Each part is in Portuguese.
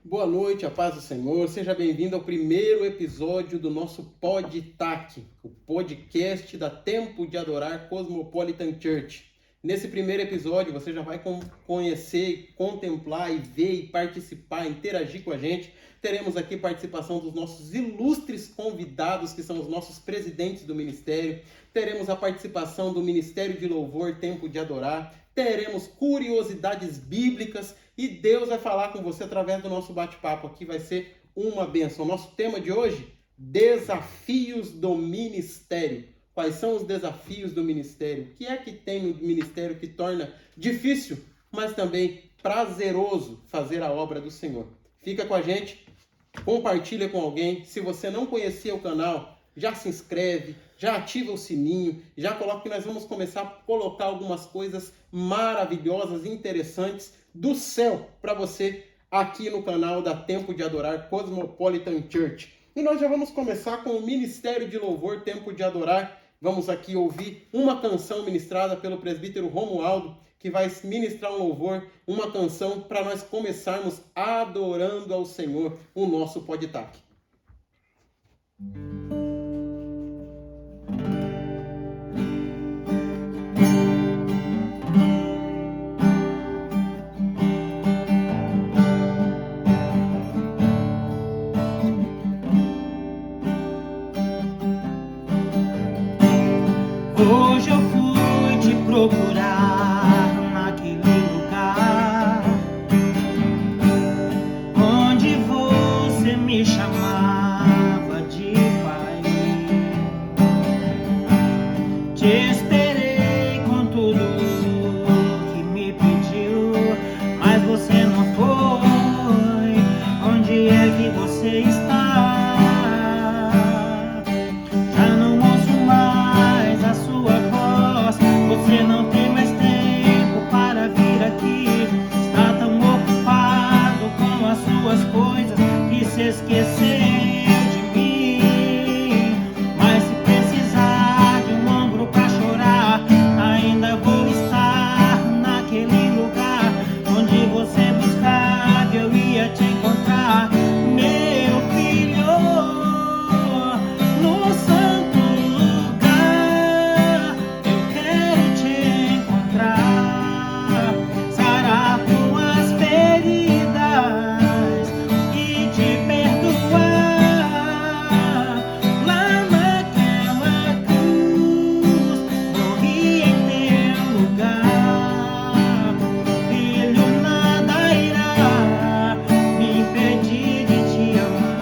Boa noite, a paz do Senhor. Seja bem-vindo ao primeiro episódio do nosso PodTac, o podcast da Tempo de Adorar Cosmopolitan Church. Nesse primeiro episódio você já vai conhecer, contemplar e ver e participar, interagir com a gente. Teremos aqui participação dos nossos ilustres convidados, que são os nossos presidentes do ministério. Teremos a participação do Ministério de Louvor Tempo de Adorar. Teremos curiosidades bíblicas e Deus vai falar com você através do nosso bate-papo aqui. Vai ser uma bênção. Nosso tema de hoje, desafios do ministério. Quais são os desafios do ministério? O que é que tem no ministério que torna difícil, mas também prazeroso fazer a obra do Senhor? Fica com a gente, compartilha com alguém. Se você não conhecia o canal, já se inscreve, já ativa o sininho, já coloca que nós vamos começar a colocar algumas coisas maravilhosas, interessantes do céu para você aqui no canal da Tempo de Adorar Cosmopolitan Church. E nós já vamos começar com o Ministério de Louvor Tempo de Adorar. Vamos aqui ouvir uma canção ministrada pelo presbítero Romualdo, que vai ministrar um louvor, uma canção para nós começarmos adorando ao Senhor, o nosso PodTac. Hoje eu fui te procurar naquele lugar onde você me chamava de pai. Te esperei com tudo que me pediu, mas você não foi. Onde é que você está? Você não tem mais tempo para vir aqui. Está tão ocupado com as suas coisas que se esqueceu de mim. Mas se precisar de um ombro para chorar, ainda vou estar naquele lugar onde você buscava, eu ia te encontrar, meu filho, no santo lugar. Eu quero te encontrar, sarar tuas feridas e te perdoar. Lá naquela cruz, morri em teu lugar. Filho, nada irá me impedir de te amar.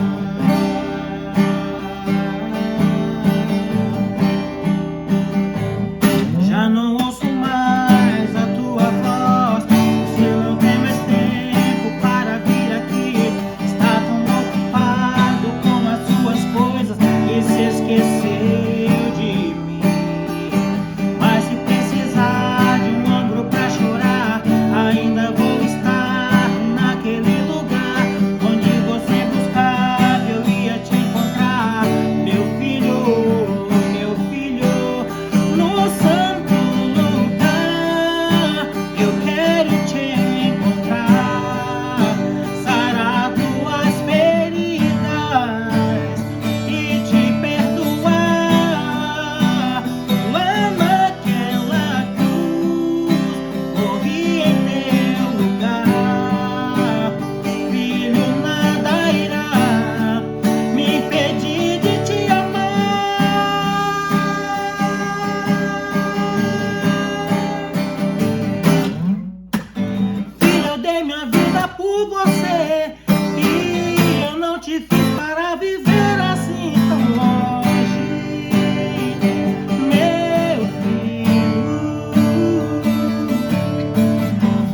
Já não ouço mais a tua voz. Você não tem mais tempo para vir aqui. Está tão ocupado com as suas coisas que se esqueceu de mim. Mas se precisar de um ombro para chorar, ainda vou estar naquele lugar onde você buscava, eu ia te encontrar, meu filho, no santo lugar. Eu quero te encontrar, sarar tuas feridas e te perdoar. Lá naquela cruz, morri em teu lugar. Filho, nada irá me impedir de te amar. Filho, eu dei minha vida por você e eu não te fiz para viver assim tão longe, meu filho.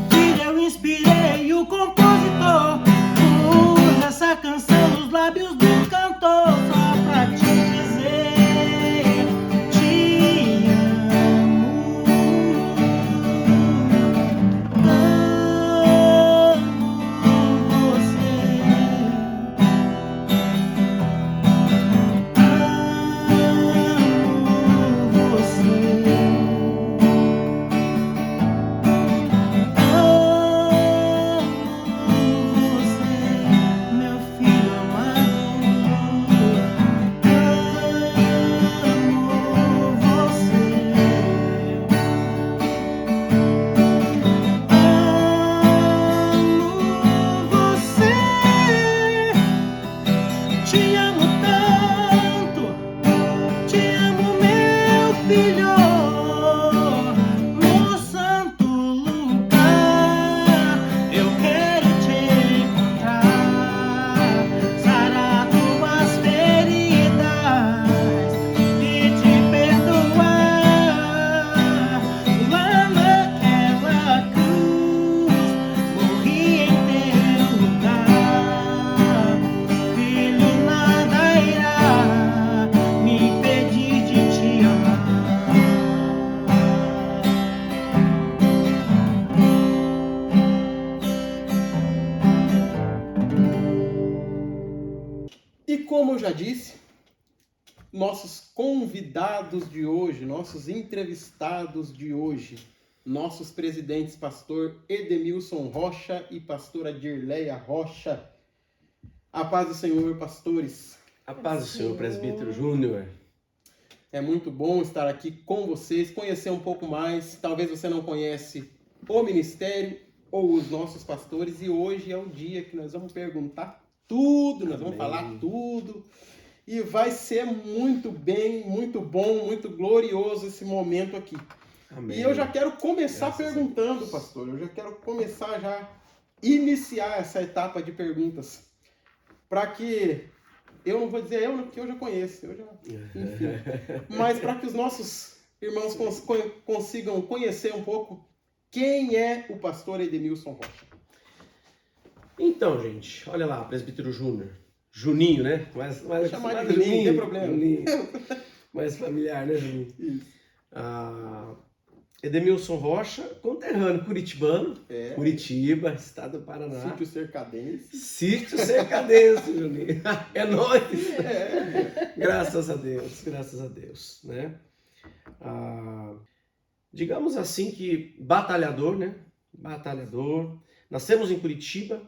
Filho, eu inspirei o compositor, pus essa canção nos lábios do cantor só pra te dizer, te amo. Amo você. como eu já disse, nossos convidados de hoje, nossos entrevistados de hoje, nossos presidentes, pastor Edemilson Rocha e pastora Dirleia Rocha. A paz do Senhor, pastores. A paz do Senhor, presbítero Júnior. É muito bom estar aqui com vocês, conhecer um pouco mais. Talvez você não conhece o ministério ou os nossos pastores, e hoje é o dia que nós vamos perguntar tudo, nós vamos falar tudo. E vai ser muito bem, muito bom, muito glorioso esse momento aqui. Amém. E eu já quero começar perguntando, pastor. Eu já quero começar iniciar essa etapa de perguntas. Para que, eu não vou dizer eu, porque eu já conheço, enfim. Mas para que os nossos irmãos consigam conhecer um pouco quem é o pastor Edemilson Rocha. Então, gente, olha lá, presbítero Júnior. Juninho, né? Vou chamar de Juninho, não tem problema. Juninho. Mais familiar, né, Juninho? Isso. Edemilson Rocha, conterrâneo, curitibano. Curitiba, estado do Paraná. Sítio Cercadense. Sítio Cercadense, Juninho. É nóis. Graças a Deus, né? Digamos assim que batalhador, né? Batalhador. Nascemos em Curitiba.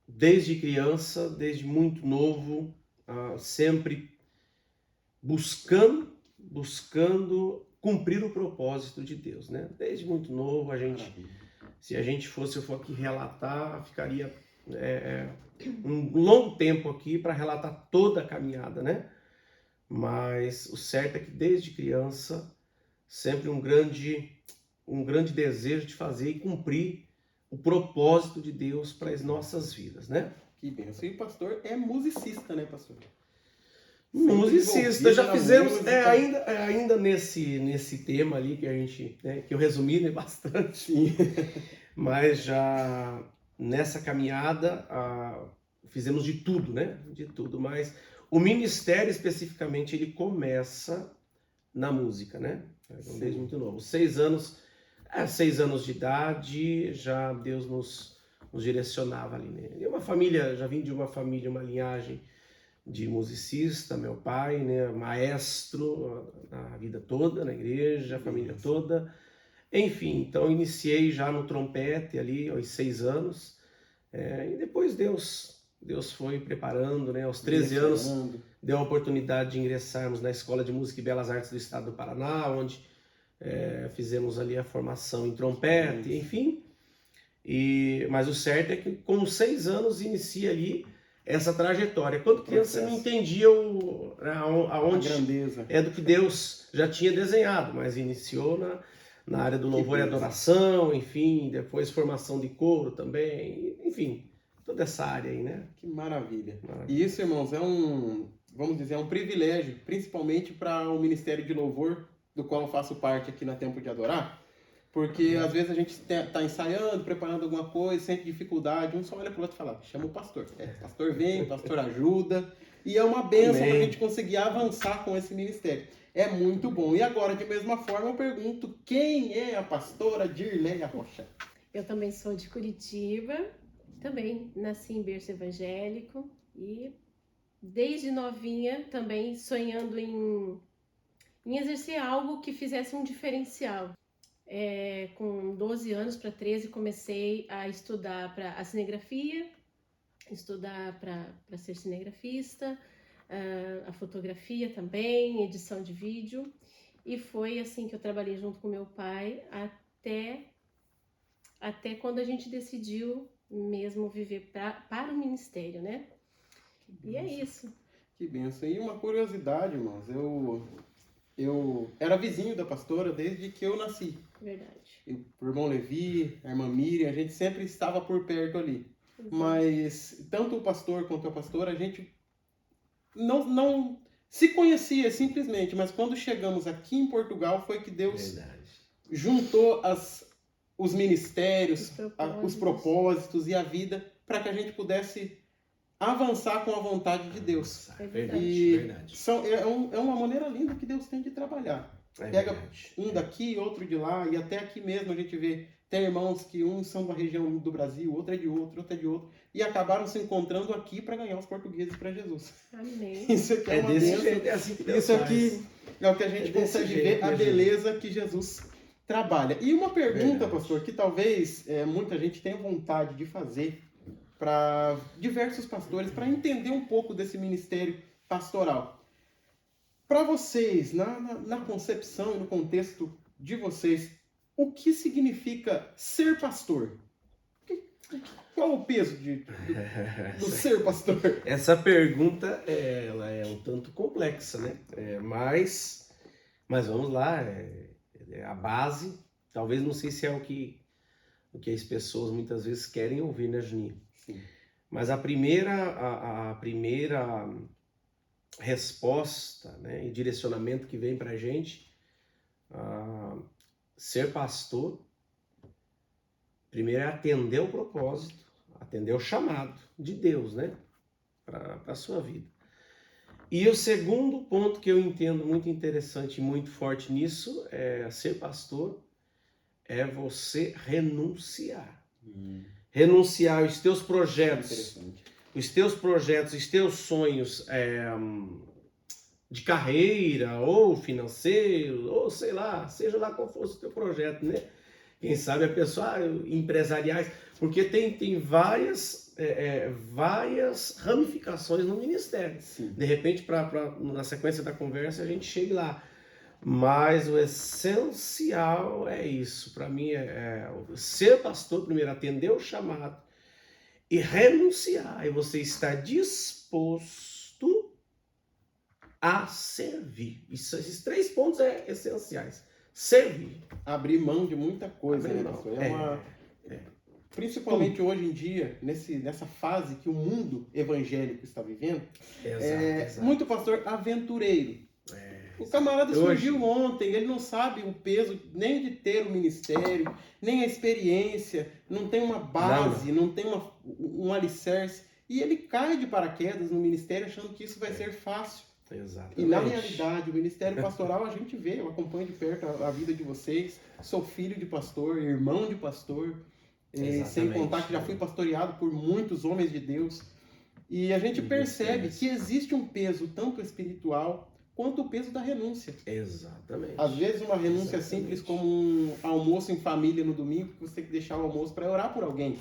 Desde criança, desde muito novo, sempre buscando cumprir o propósito de Deus, né? Desde muito novo, se eu for aqui relatar, ficaria um longo tempo aqui para relatar toda a caminhada, né? Mas o certo é que desde criança, sempre um grande desejo de fazer e cumprir o propósito de Deus para as nossas vidas, né? Que bênção. E o pastor é musicista, né, pastor? Musicista, já fizemos, ainda nesse tema ali que a gente, né, que eu resumi, né, bastante, sim. Mas já nessa caminhada fizemos de tudo, né? De tudo, mas o ministério especificamente ele começa na música, né? Então, desde muito novo, 6 anos de idade, já Deus nos direcionava ali, né? Já vim de uma família, uma linhagem de musicista, meu pai, né, maestro a vida toda na igreja, a família toda. Enfim, então iniciei já no trompete ali aos 6 anos, e depois Deus foi preparando, né? Aos 13 anos deu a oportunidade de ingressarmos na Escola de Música e Belas Artes do Estado do Paraná, onde fizemos ali a formação em trompete, enfim. Mas o certo é que com 6 anos inicia ali essa trajetória. Quando criança você não entendia aonde grandeza do que Deus já tinha desenhado, mas iniciou na área do louvor e adoração, enfim, depois formação de coro também, enfim, toda essa área aí, né? Que maravilha. E isso, irmãos, vamos dizer, é um privilégio, principalmente para o Ministério de Louvor, do qual eu faço parte aqui na Tempo de Adorar, porque às vezes a gente está ensaiando, preparando alguma coisa, sente dificuldade, um só olha para o outro e fala, chama o pastor. O pastor vem, o pastor ajuda, e é uma bênção para a gente conseguir avançar com esse ministério. É muito bom. E agora, de mesma forma, eu pergunto, quem é a pastora Dirleia Rocha? Eu também sou de Curitiba, também nasci em berço evangélico, e desde novinha também sonhando em exercer algo que fizesse um diferencial. Com 12 anos para 13 comecei a estudar para a cinegrafia, estudar para ser cinegrafista, a fotografia também, edição de vídeo, e foi assim que eu trabalhei junto com meu pai até quando a gente decidiu mesmo viver para o ministério, né? E é isso. Que bênção. E uma curiosidade, irmãos, eu era vizinho da pastora desde que eu nasci. Verdade. O irmão Levi, a irmã Miriam, a gente sempre estava por perto ali. Exato. Mas tanto o pastor quanto a pastora, a gente não se conhecia simplesmente, mas quando chegamos aqui em Portugal foi que Deus juntou os ministérios, os propósitos e a vida para que a gente pudesse avançar com a vontade de Deus. Verdade. É uma maneira linda que Deus tem de trabalhar. Pega um daqui, outro de lá, e até aqui mesmo a gente vê Tem irmãos que uns são de uma região do Brasil, outro é de outro, e acabaram se encontrando aqui para ganhar os portugueses para Jesus. Amém. Isso aqui é uma desse bênção. jeito, é assim que Deus Isso faz. aqui é o que a gente É desse consegue jeito, ver, a né, beleza que Jesus trabalha. E uma pergunta, Verdade. pastor, que talvez muita gente tenha vontade de fazer para diversos pastores, para entender um pouco desse ministério pastoral. Para vocês, na concepção e no contexto de vocês, o que significa ser pastor? Qual o peso do ser pastor? Essa pergunta ela é um tanto complexa, né? Mas vamos lá, a base, talvez não sei se é o que as pessoas muitas vezes querem ouvir, né, Juninho? Sim. Mas a primeira resposta, né, e direcionamento que vem para a gente, ser pastor, primeiro é atender o propósito, atender o chamado de Deus, né, para a sua vida. E o segundo ponto que eu entendo muito interessante e muito forte nisso é ser pastor, é você renunciar. Renunciar aos teus projetos, Interessante. os teus sonhos de carreira, ou financeiro, ou sei lá, seja lá qual fosse o teu projeto, né? Quem sabe a pessoa, empresariais, porque tem várias ramificações no ministério. Sim. De repente, na sequência da conversa, a gente chega lá. Mas o essencial é isso. Para mim, ser pastor, primeiro, atender o chamado e renunciar. E você está disposto a servir. Esses 3 pontos essenciais. Servir. Abrir mão de muita coisa, Abrir né, mão. pastor? Principalmente hoje em dia, nessa fase que o mundo evangélico está vivendo, Exato. muito pastor aventureiro. O camarada surgiu ontem, ele não sabe o peso nem de ter o ministério, nem a experiência, não tem uma base, não tem um alicerce, e ele cai de paraquedas no ministério achando que isso vai ser fácil. Exatamente. E na realidade, o ministério pastoral a gente vê, eu acompanho de perto a vida de vocês, sou filho de pastor, irmão de pastor, sem contar que já fui pastoreado por muitos homens de Deus, e a gente percebe que existe um peso tanto espiritual quanto o peso da renúncia. Exatamente. Às vezes uma renúncia simples como um almoço em família no domingo, que você tem que deixar o almoço para orar por alguém.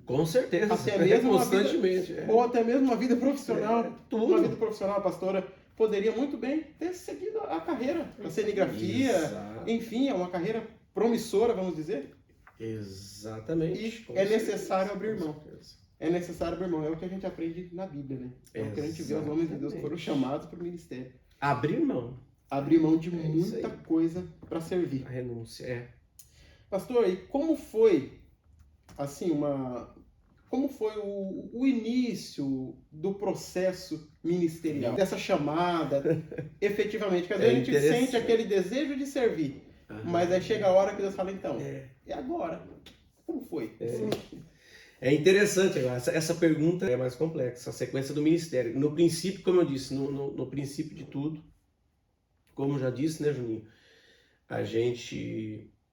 Com certeza. Até mesmo constantemente. Ou até mesmo uma vida profissional. Tudo. Uma vida profissional, a pastora poderia muito bem ter seguido a carreira, a cenigrafia, Exato. enfim, é uma carreira promissora, vamos dizer. Exatamente. E é necessário abrir mão. É necessário abrir mão, é o que a gente aprende na Bíblia, né? É o que a gente vê os homens de Deus que foram chamados para o ministério. Abrir mão. Abrir mão de isso muita aí. coisa para servir. A renúncia, Pastor, e como foi, assim, como foi o início do processo ministerial? Dessa chamada, efetivamente, porque às vezes a gente interessante. sente aquele desejo de servir, mas aí chega a hora que Deus fala, então, e agora? Como foi? É interessante agora, essa pergunta é mais complexa, a sequência do ministério. No princípio, como eu disse, no princípio de tudo, como já disse, né, Juninho?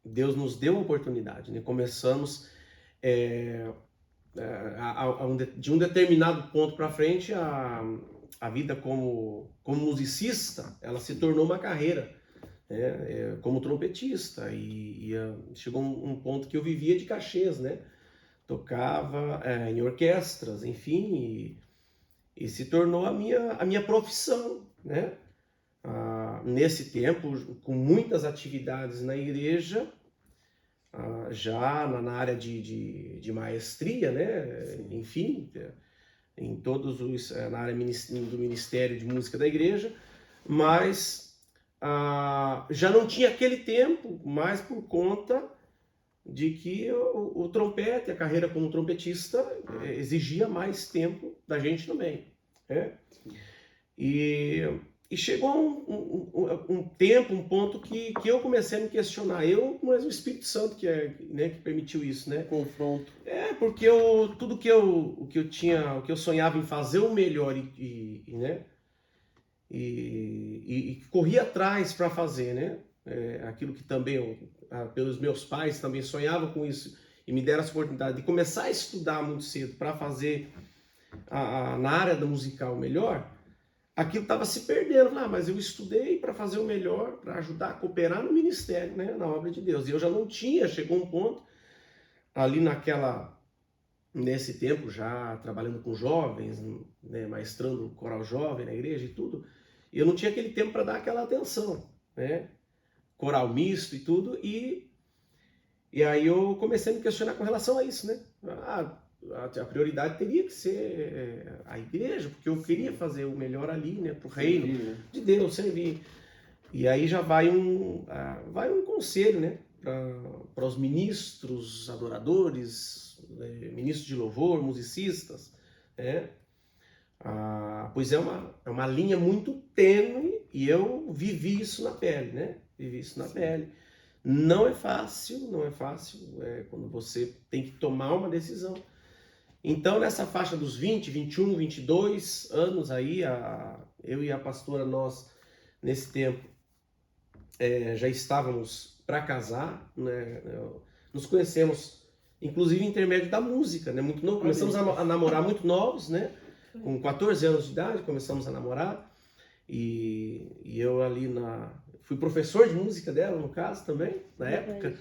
Deus nos deu a oportunidade, né? Começamos de um determinado ponto para frente, a vida como musicista, ela se tornou uma carreira, né? Como trompetista, e chegou um ponto que eu vivia de cachês, né? Tocava em orquestras, enfim, e se tornou a minha profissão, né? Nesse tempo, com muitas atividades na igreja, já na área de maestria, né? Sim. Enfim, em na área do Ministério de Música da igreja, mas já não tinha aquele tempo, mais por conta de que o trompete, a carreira como trompetista, exigia mais tempo da gente também, né? E chegou um tempo, um ponto que eu comecei a me questionar. Mas o Espírito Santo que permitiu isso, né? Confronto. Porque tudo que eu sonhava em fazer o melhor e corria atrás para fazer, né? aquilo que também, pelos meus pais também sonhavam com isso, e me deram essa oportunidade de começar a estudar muito cedo para fazer na área da musical melhor, aquilo estava se perdendo. Mas eu estudei para fazer o melhor, para ajudar a cooperar no ministério, né, na obra de Deus. E eu já não tinha, chegou um ponto, ali nesse tempo, já trabalhando com jovens, né, maestrando coral jovem na igreja e tudo, e eu não tinha aquele tempo para dar aquela atenção, né, coral misto e tudo, e aí eu comecei a me questionar com relação a isso, né, a prioridade teria que ser a igreja, porque eu queria fazer o melhor ali, né, para o reino de Deus, servir. E aí já vai um conselho, né, para os ministros, adoradores, ministros de louvor, musicistas, né? Pois é uma linha muito tênue, e eu vivi isso na pele, né? Vivi isso na pele. Não é fácil, quando você tem que tomar uma decisão. Então, nessa faixa dos 20, 21, 22 anos aí, eu e a pastora, nós, nesse tempo, já estávamos para casar, né? Nos conhecemos, inclusive, em intermédio da música, né? Muito novo. Começamos a namorar muito novos, né? Com 14 anos de idade, começamos a namorar. E eu ali fui professor de música dela, no caso, também, na época.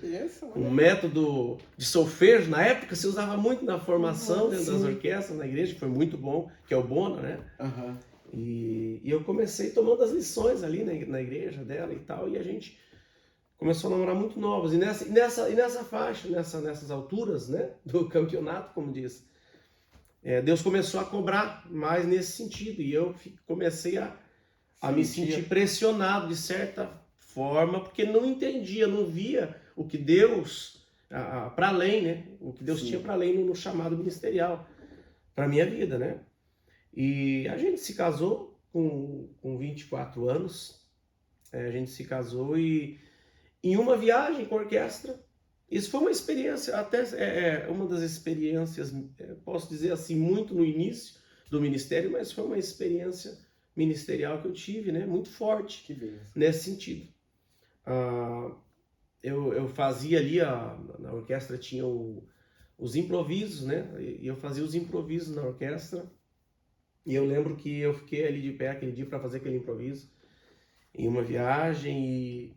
Um método de solfejo, na época, se usava muito na formação dentro das orquestras, na igreja, que foi muito bom, que é o Bona, né? Uhum. E eu comecei tomando as lições ali na igreja dela e tal, e a gente começou a namorar muito novos. E nessa faixa, nessas alturas, né, do campeonato, como diz, Deus começou a cobrar mais nesse sentido, e eu comecei a me sentir pressionado de certa forma, porque não entendia, não via o que Deus, para além, né, o que Deus tinha para além no chamado ministerial para minha vida, né? E a gente se casou com 24 anos, a gente se casou e em uma viagem com a orquestra. Isso foi uma experiência, até uma das experiências, posso dizer assim, muito no início do ministério, mas foi uma experiência ministerial que eu tive, né, muito forte nesse sentido. Eu fazia ali, na orquestra tinha os improvisos, né, e eu fazia os improvisos na orquestra, e eu lembro que eu fiquei ali de pé aquele dia para fazer aquele improviso em uma viagem,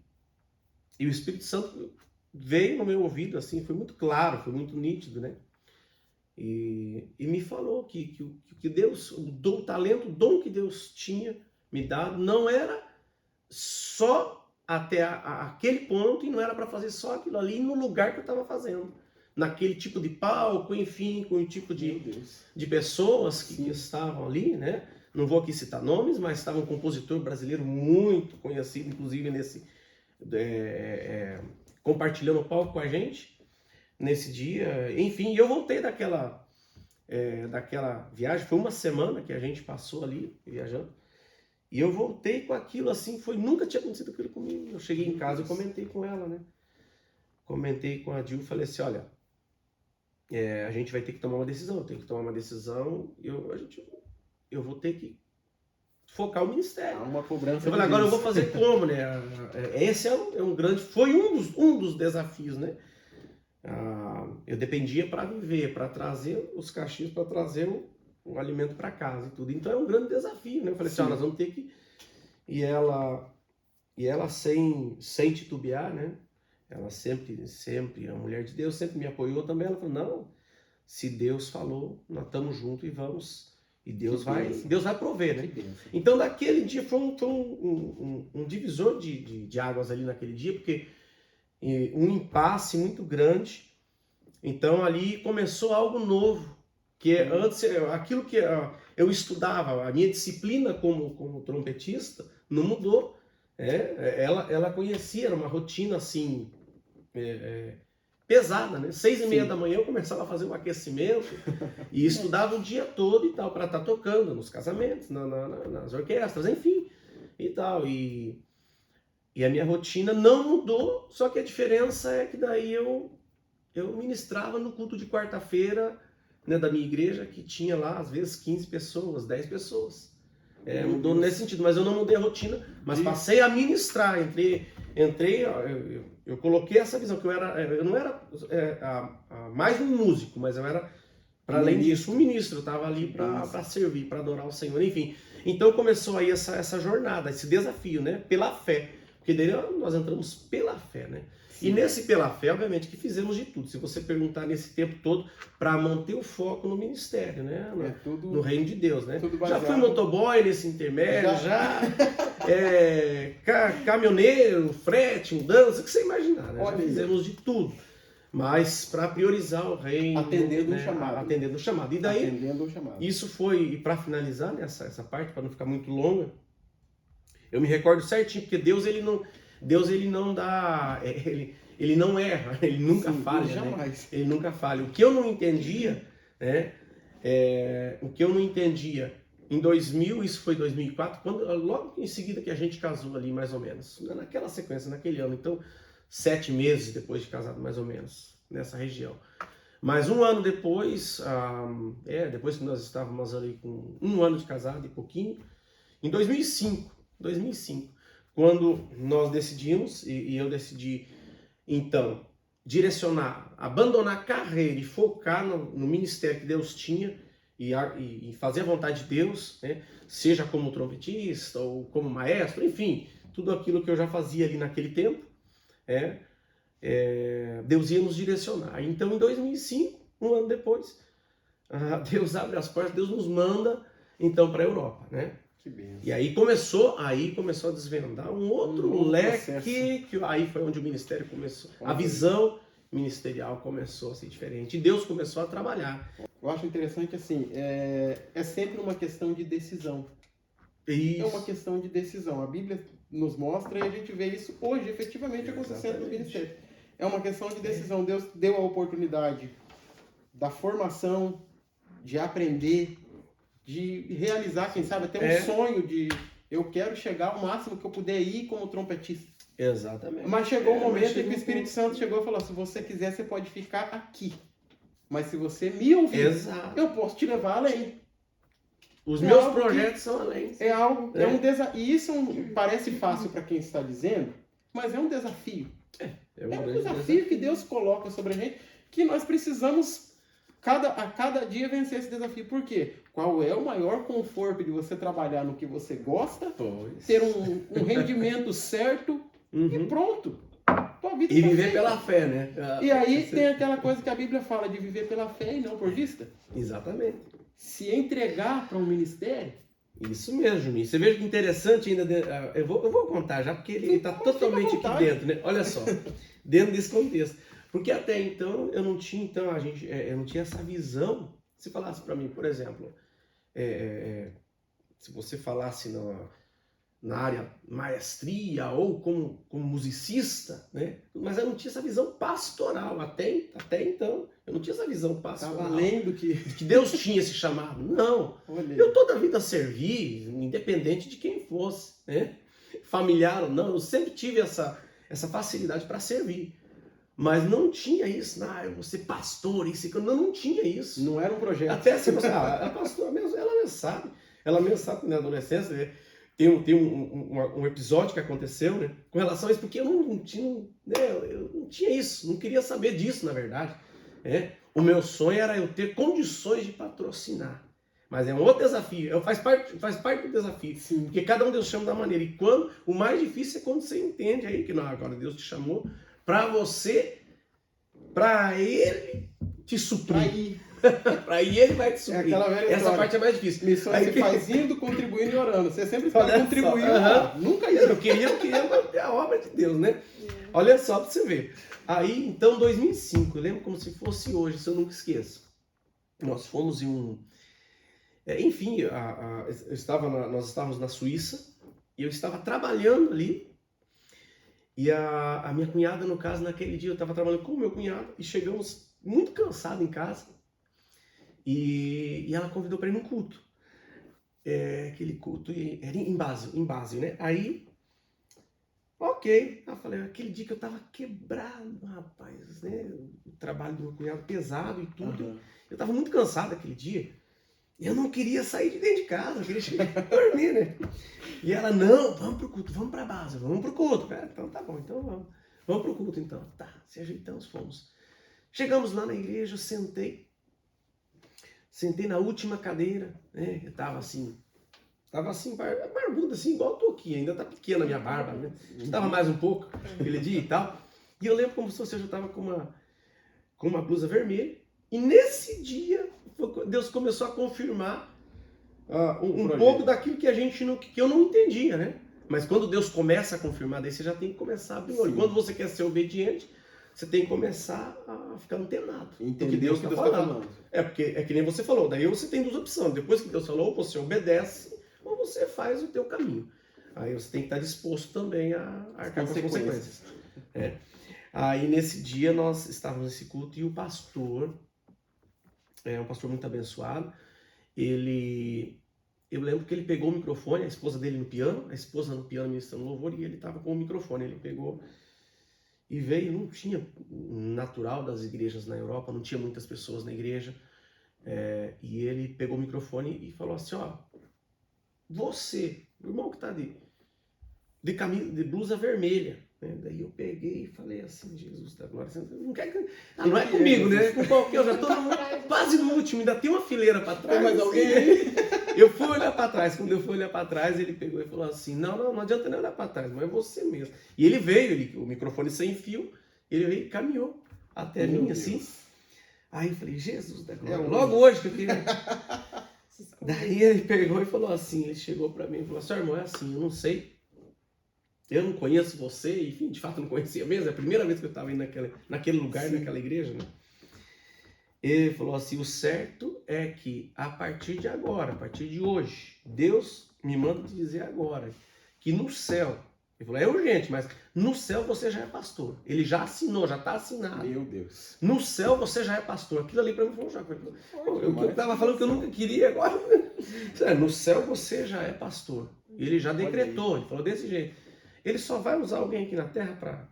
e o Espírito Santo veio no meu ouvido, assim, foi muito claro, foi muito nítido, né? E me falou que Deus, o talento, o dom que Deus tinha me dado, não era só até aquele ponto, e não era para fazer só aquilo ali no lugar que eu estava fazendo. Naquele tipo de palco, enfim, com o tipo de pessoas que estavam ali, né? Não vou aqui citar nomes, mas estava um compositor brasileiro muito conhecido, inclusive compartilhando o palco com a gente nesse dia. Enfim, eu voltei daquela viagem, foi uma semana que a gente passou ali viajando, e eu voltei com aquilo assim, nunca tinha acontecido aquilo comigo. Eu cheguei em casa e comentei com ela, né? Comentei com a Dil, falei assim, olha, a gente vai ter que tomar uma decisão, eu tenho que tomar uma decisão, eu vou ter que focar o ministério. Uma cobrança. Eu falei, agora eu vou fazer como, né? Esse foi um dos desafios, né? Eu dependia para viver, para trazer os cachês, para trazer um alimento para casa e tudo. Então é um grande desafio, né? Eu falei assim, nós vamos ter que... E ela sem titubear, né? Ela sempre, a mulher de Deus, sempre me apoiou também. Ela falou, não, se Deus falou, nós estamos juntos e vamos... E Deus vai prover, né? Então, naquele dia foi um divisor de águas ali naquele dia, porque um impasse muito grande. Então, ali começou algo novo, que antes, aquilo que eu estudava, a minha disciplina como trompetista, não mudou. Ela conhecia, era uma rotina assim... pesada, né? 6h30 da manhã eu começava a fazer um aquecimento e estudava o dia todo e tal, para estar tocando nos casamentos, nas orquestras, enfim, e tal. E a minha rotina não mudou, só que a diferença é que daí eu ministrava no culto de quarta-feira, né, da minha igreja, que tinha lá, às vezes, 15 pessoas, 10 pessoas. Mudou nesse sentido, mas eu não mudei a rotina, mas passei a ministrar, entrei, eu coloquei essa visão, que eu não era mais um músico, mas eu era, para além disso, um ministro. Eu estava ali para servir, para adorar o Senhor, enfim. Então começou aí essa jornada, esse desafio, né? Pela fé. Porque daí nós entramos pela fé, né? Sim. E nesse pela fé, obviamente, que fizemos de tudo. Se você perguntar nesse tempo todo, para manter o foco no ministério, né? No reino de Deus, né? Já fui motoboy nesse intermédio, já caminhoneiro, frete, mudança, o que você imaginar, né? Já fizemos de tudo. Mas para priorizar o reino, atendendo né? o chamado. Atendendo o chamado. E daí, atendendo o chamado. Isso foi, e para finalizar, né, essa parte, para não ficar muito longa, eu me recordo certinho, porque Deus ele não dá, ele não erra, ele nunca falha, jamais. Né? Ele nunca falha. O que eu não entendia, né, em 2000, isso foi 2004, logo em seguida que a gente casou ali, mais ou menos, naquela sequência, naquele ano. Então, 7 meses depois de casado, mais ou menos, nessa região. Mas um ano depois, depois que nós estávamos ali com 1 ano de casado e pouquinho, em 2005, quando nós decidimos, e eu decidi, então, direcionar, abandonar a carreira e focar no ministério que Deus tinha e fazer a vontade de Deus, né? Seja como trompetista ou como maestro, enfim, tudo aquilo que eu já fazia ali naquele tempo, Deus ia nos direcionar. Então, em 2005, 1 ano depois, Deus abre as portas, Deus nos manda, então, para a Europa, né? E aí começou a desvendar um outro leque, que aí foi onde o ministério começou, a visão ministerial começou a ser diferente, e Deus começou a trabalhar. Eu acho interessante, assim, é sempre uma questão de decisão. Isso. É uma questão de decisão. A Bíblia nos mostra e a gente vê isso hoje, efetivamente, acontecendo no ministério. É uma questão de decisão. Deus deu a oportunidade da formação, de aprender, de realizar, quem sabe, até um sonho de eu quero chegar ao máximo que eu puder ir como trompetista. Exatamente. Mas chegou um momento em que o Espírito Santo chegou e falou, se você quiser, você pode ficar aqui. Mas se você me ouvir, eu posso te levar além. Os meus projetos são além. É algo, é um desafio. E isso parece fácil para quem está dizendo, mas é um desafio. É um desafio que Deus coloca sobre a gente, que nós precisamos a cada dia vencer esse desafio. Por quê? Qual é o maior conforto de você trabalhar no que você gosta, ter um rendimento certo e pronto. Tua vida e viver pela fé, né? E aí tem aquela coisa que a Bíblia fala de viver pela fé e não por vista. Exatamente. Se entregar para um ministério. Isso mesmo, Juninho. Você veja que interessante ainda. Eu vou contar já, porque ele está totalmente aqui dentro, né? Olha só, dentro desse contexto. Porque até então eu não tinha, eu não tinha essa visão. Se falasse para mim, por exemplo, se você falasse na área maestria ou como musicista, né? Mas eu não tinha essa visão pastoral. Até então, eu não tinha essa visão pastoral. Estava além do que Deus tinha esse chamado. Não. Eu toda a vida servi, independente de quem fosse, né? Familiar ou não, eu sempre tive essa facilidade para servir. Mas não tinha isso, eu vou ser pastor, isso, não tinha isso. Não era um projeto. Até se você, a pastora mesmo, ela mesmo sabe que na adolescência, né, tem um episódio que aconteceu, né, com relação a isso, porque eu não tinha isso, não queria saber disso, na verdade. O meu sonho era eu ter condições de patrocinar. Mas é um outro desafio, faz parte do desafio. Sim. Porque cada um Deus chama da maneira. E o mais difícil é quando você entende aí que não, agora Deus te chamou para ele te suprir. Para ir ele vai te suprir. Essa parte é mais difícil. Missão aí você faz indo, contribuindo e orando. Você sempre está contribuindo. Nunca ia. Eu queria manter a obra de Deus, né? Olha só para você ver. Aí, então, 2005, eu lembro como se fosse hoje, se eu nunca esqueço. Nós fomos em enfim, nós estávamos na Suíça e eu estava trabalhando ali. E a minha cunhada, no caso, naquele dia, eu estava trabalhando com o meu cunhado e chegamos muito cansados em casa. E ela convidou para ir num culto. Aquele culto era em Basel, né? Aí, ok. Eu falei, aquele dia que eu estava quebrado, rapaz, né? O trabalho do meu cunhado pesado e tudo. Eu estava muito cansado aquele dia. Eu não queria sair de dentro de casa, eu queria chegar e dormir, né? E ela, não, vamos pro culto, vamos pra base, vamos pro culto. Então tá bom, então vamos. Vamos pro culto então. Tá, se ajeitamos, fomos. Chegamos lá na igreja, eu sentei na última cadeira, né? Eu tava assim, barbudo assim, igual eu tô aqui, ainda tá pequena a minha barba, né? Tava mais um pouco aquele dia e tal. E eu lembro como se eu já tava com uma blusa vermelha. E nesse dia, Deus começou a confirmar um pouco daquilo que que eu não entendia, né? Mas quando Deus começa a confirmar, daí você já tem que começar a abrir o olho. Quando você quer ser obediente, você tem que começar a ficar antenado. Entender Deus que Deus está falando. Porque é que nem você falou, daí você tem duas opções. Depois que Deus falou, ou você obedece, ou você faz o teu caminho. Aí você tem que estar disposto também a arcar com as consequências. Aí nesse dia nós estávamos nesse culto e o pastor, um pastor muito abençoado, eu lembro que ele pegou o microfone, a esposa dele no piano, a esposa no piano ministrando louvor, e ele estava com o microfone. Ele pegou e veio, não tinha natural das igrejas na Europa, não tinha muitas pessoas na igreja, e ele pegou o microfone e falou assim, ó, você, o irmão que está de camisa, de blusa vermelha, né? Daí eu peguei e falei assim, Jesus da glória, não quer que... não é comigo, né? Com qualquer, eu já tô quase no último, ainda tem uma fileira para trás. Tem mais alguém aí? Eu fui olhar para trás, quando eu fui olhar para trás, ele pegou e falou assim, não adianta nem olhar para trás, mas é você mesmo. E ele veio, o microfone sem fio, ele veio e caminhou até mim assim. Aí eu falei, Jesus da glória, logo hoje que eu queria... Daí ele pegou e falou assim, ele chegou para mim e falou assim, irmão, é assim, eu não sei, eu não conheço você, enfim, de fato não conhecia mesmo, é a primeira vez que eu estava indo naquele lugar, naquela igreja, né? Ele falou assim, o certo é que a partir de agora, a partir de hoje, Deus me manda te dizer agora, que no céu, ele falou, é urgente, mas no céu você já é pastor. Ele já assinou, já está assinado. Meu Deus. No céu você já é pastor. Aquilo ali para mim foi um choque. Eu estava falando que eu nunca queria agora. No céu você já é pastor. Ele já decretou, ele falou desse jeito. Ele só vai usar alguém aqui na terra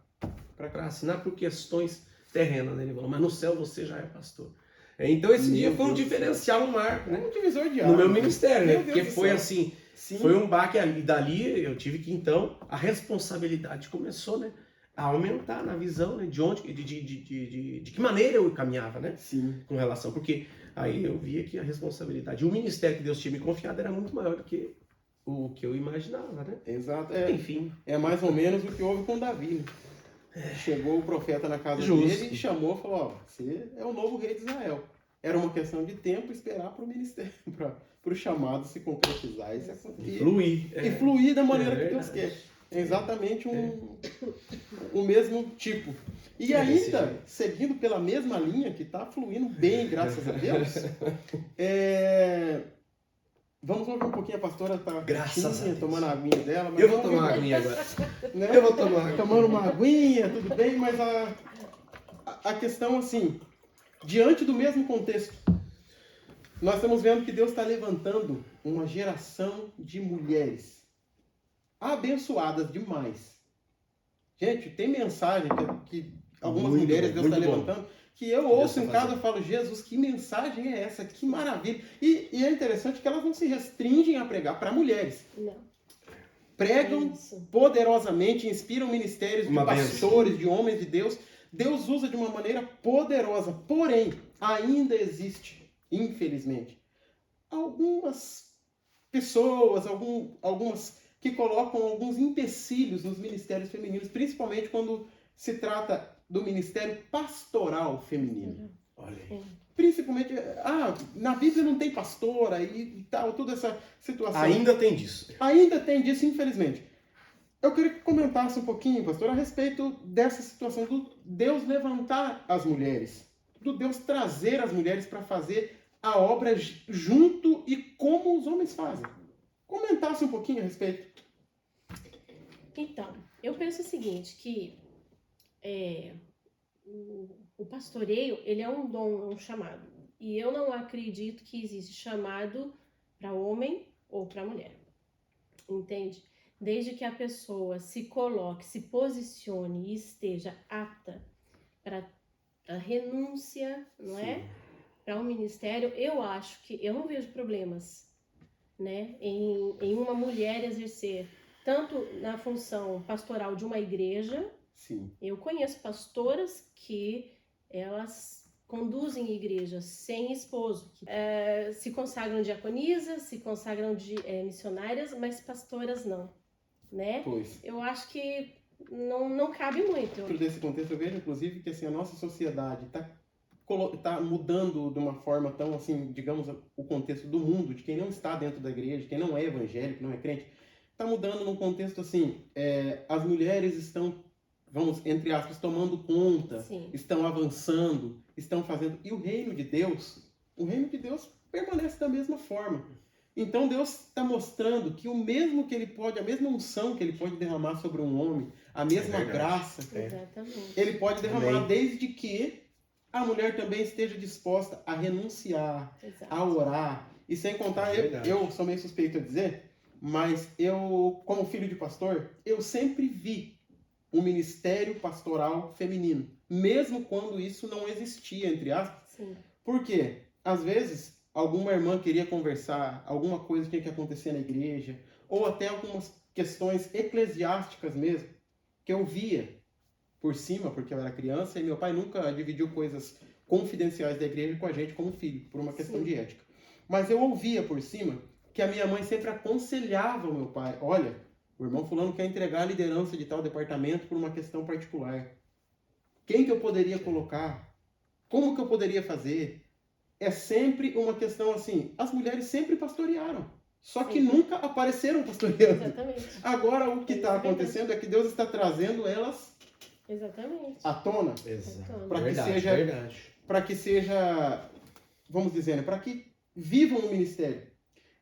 para assinar por questões terrenas, né? Ele falou, mas no céu você já é pastor. Então esse dia foi um diferencial, um marco, né? Um divisor de no águas. meu ministério, né? Meu Deus Porque do foi céu. assim, Sim. foi um baque ali. Dali eu tive que então, a responsabilidade começou, né? A aumentar na visão, né? De que maneira eu caminhava, né? Sim. Com relação, porque aí eu via que a responsabilidade, o ministério que Deus tinha me confiado era muito maior do que o que eu imaginava, né? Exato. Enfim. É mais ou menos o que houve com Davi, né? Chegou o profeta na casa dele e chamou e falou, ó, você é o novo rei de Israel. Era uma questão de tempo esperar para o ministério, para o chamado se concretizar e fluir da maneira que Deus quer. É exatamente o mesmo tipo. E ainda, seguindo pela mesma linha, que está fluindo bem, graças a Deus, vamos ouvir um pouquinho, a pastora está tomando a aguinha dela. Mas eu vou tomar uma aguinha agora. Né? Eu vou tomar. Tomando uma aguinha, tudo bem, mas a questão, assim, diante do mesmo contexto, nós estamos vendo que Deus está levantando uma geração de mulheres abençoadas demais. Gente, tem mensagem que algumas mulheres Deus está levantando, que eu ouço em casa e falo, Jesus, que mensagem é essa? Que maravilha! E é interessante que elas não se restringem a pregar para mulheres. Não. Pregam poderosamente, inspiram ministérios de pastores, de homens de Deus. Deus usa de uma maneira poderosa, porém, ainda existe, infelizmente, algumas pessoas, algumas que colocam alguns empecilhos nos ministérios femininos, principalmente quando se trata do ministério pastoral feminino. Olha aí. Principalmente, na Bíblia não tem pastora e tal, toda essa situação. Ainda tem disso. Ainda tem disso, infelizmente. Eu queria que comentasse um pouquinho, pastor, a respeito dessa situação do Deus levantar as mulheres, do Deus trazer as mulheres para fazer a obra junto e como os homens fazem. Comentasse um pouquinho a respeito. Então, eu penso o seguinte, que o pastoreio, ele é um dom, um chamado. E eu não acredito que existe chamado para homem ou para mulher. Entende? Desde que a pessoa se coloque, se posicione e esteja apta para a renúncia, não é? para um ministério, eu acho que eu não vejo problemas, né, em uma mulher exercer tanto na função pastoral de uma igreja. Sim. Eu conheço pastoras que elas conduzem igrejas sem esposo, que se consagram diaconisas, se consagram missionárias, mas pastoras não, né? Pois. Eu acho que não cabe muito. Dentro desse contexto, eu vejo, inclusive, que assim, a nossa sociedade tá mudando de uma forma tão, assim, digamos, o contexto do mundo, de quem não está dentro da igreja, quem não é evangélico, não é crente, está mudando num contexto, assim, as mulheres estão, vamos, entre aspas, tomando conta, Sim. estão avançando, estão fazendo... E o reino de Deus permanece da mesma forma. Então Deus está mostrando que o mesmo que ele pode, a mesma unção que ele pode derramar sobre um homem, a mesma graça, Exatamente. ele pode derramar Amém. desde que a mulher também esteja disposta a renunciar, Exato. a orar. E sem contar, É verdade. eu sou meio suspeito a dizer, mas eu, como filho de pastor, eu sempre vi o ministério pastoral feminino, mesmo quando isso não existia, entre aspas. Sim. Por quê? Às vezes, alguma irmã queria conversar, alguma coisa tinha que acontecer na igreja, ou até algumas questões eclesiásticas mesmo, que eu via por cima, porque eu era criança, e meu pai nunca dividiu coisas confidenciais da igreja com a gente como filho, por uma questão Sim. de ética. Mas eu ouvia por cima que a minha mãe sempre aconselhava o meu pai, olha, o irmão fulano quer entregar a liderança de tal departamento por uma questão particular. Quem que eu poderia colocar? Como que eu poderia fazer? É sempre uma questão assim, as mulheres sempre pastorearam, só que Sim. nunca apareceram pastoreando. Exatamente. Agora o que Isso está é verdade. acontecendo é que Deus está trazendo elas Exatamente. à tona Exato. Pra que Verdade, seja- verdade. para que seja, vamos dizer, né, para que vivam o ministério.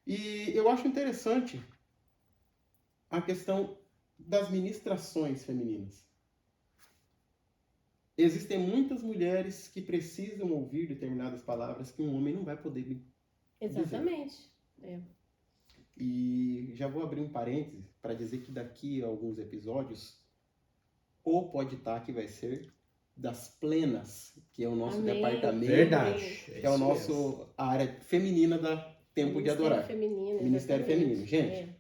E eu acho interessante a questão das ministrações femininas. Existem muitas mulheres que precisam ouvir determinadas palavras que um homem não vai poder. Exatamente. E já vou abrir um parêntese para dizer que daqui a alguns episódios o Podtac vai ser das plenas, que é o nosso Amém. departamento, Verdade. que é o nosso a área feminina da Tempo de Adorar. Feminino, Ministério exatamente. feminino. Gente,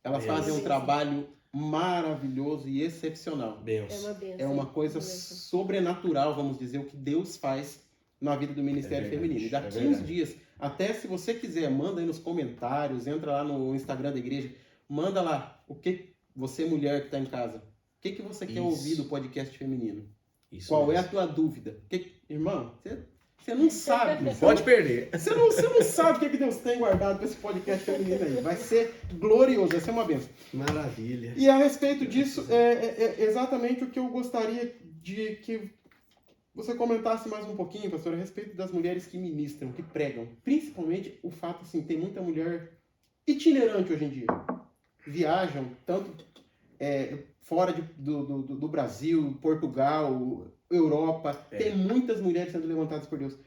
elas fazem um Benção. trabalho maravilhoso e excepcional. É Benção. uma benção. É uma coisa benção. sobrenatural, vamos dizer, o que Deus faz na vida do Ministério É verdade, Feminino. E daqui é uns verdade. dias, até se você quiser, manda aí nos comentários, entra lá no Instagram da igreja, manda lá o que você, mulher que está em casa, o que você quer Isso. ouvir do podcast feminino? Isso Qual é a mesmo. tua dúvida? Irmão, você não sabe. Não pode perder. Você não sabe o que Deus tem guardado para esse podcast feminino aí. Vai ser glorioso, vai ser uma bênção. Maravilha. E a respeito disso, é exatamente o que eu gostaria de que você comentasse mais um pouquinho, pastor, a respeito das mulheres que ministram, que pregam. Principalmente o fato, assim, tem muita mulher itinerante hoje em dia. Viajam tanto fora do Brasil, Portugal, Europa. Tem muitas mulheres sendo levantadas por Deus.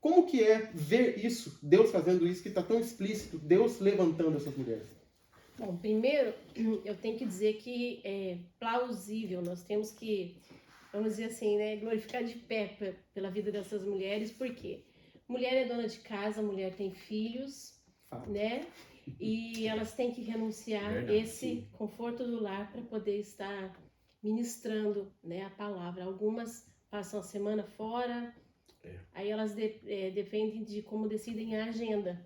Como que é ver isso, Deus fazendo isso, que está tão explícito, Deus levantando essas mulheres? Bom, primeiro, eu tenho que dizer que é plausível, nós temos que, vamos dizer assim, né, glorificar de pé pela vida dessas mulheres, porque mulher é dona de casa, mulher tem filhos, Fato. né, e elas têm que renunciar Verdade, esse sim. conforto do lar para poder estar ministrando, né, a palavra. Algumas passam a semana fora, aí elas dependem de como decidem a agenda,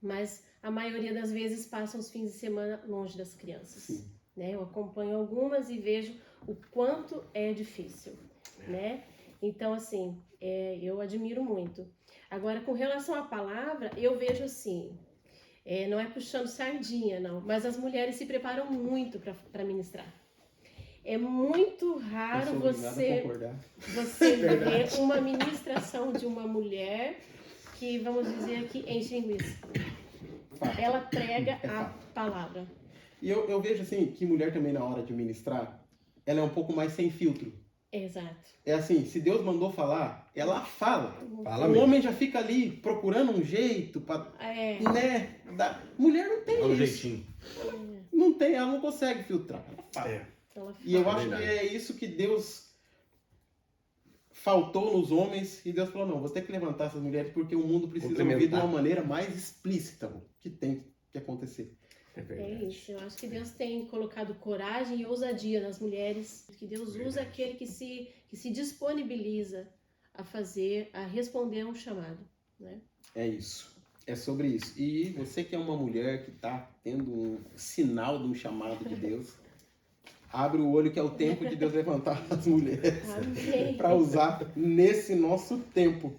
mas a maioria das vezes passam os fins de semana longe das crianças. Sim. Né? Eu acompanho algumas e vejo o quanto é difícil, né? Então, assim, eu admiro muito. Agora, com relação à palavra, eu vejo assim, não é puxando sardinha, não, mas as mulheres se preparam muito para ministrar. É muito raro Eu sou obrigado a você concordar. ver uma ministração de uma mulher que, vamos dizer aqui, enche linguiça. Fato. Ela prega É a fato. palavra. E eu vejo assim que mulher também na hora de ministrar, ela é um pouco mais sem filtro. Exato. É assim, se Deus mandou falar, ela fala. Fala O mesmo. homem já fica ali procurando um jeito para, né? Mulher não tem Fala o isso. jeitinho. Não tem, ela não consegue filtrar. Ela fala. É. Ela E eu fala. acho que Verdade. é isso que Deus faltou nos homens e Deus falou, não, vou ter que levantar essas mulheres porque o mundo precisa ouvir de uma maneira mais explícita que tem que acontecer. É É verdade. isso, eu acho que Deus tem colocado coragem e ousadia nas mulheres, que Deus usa aquele que se disponibiliza a responder a um chamado, né? É isso. É sobre isso. E você que é uma mulher que está tendo um sinal de um chamado de Deus, abre o olho que é o tempo de Deus levantar as mulheres Amém. para usar nesse nosso tempo,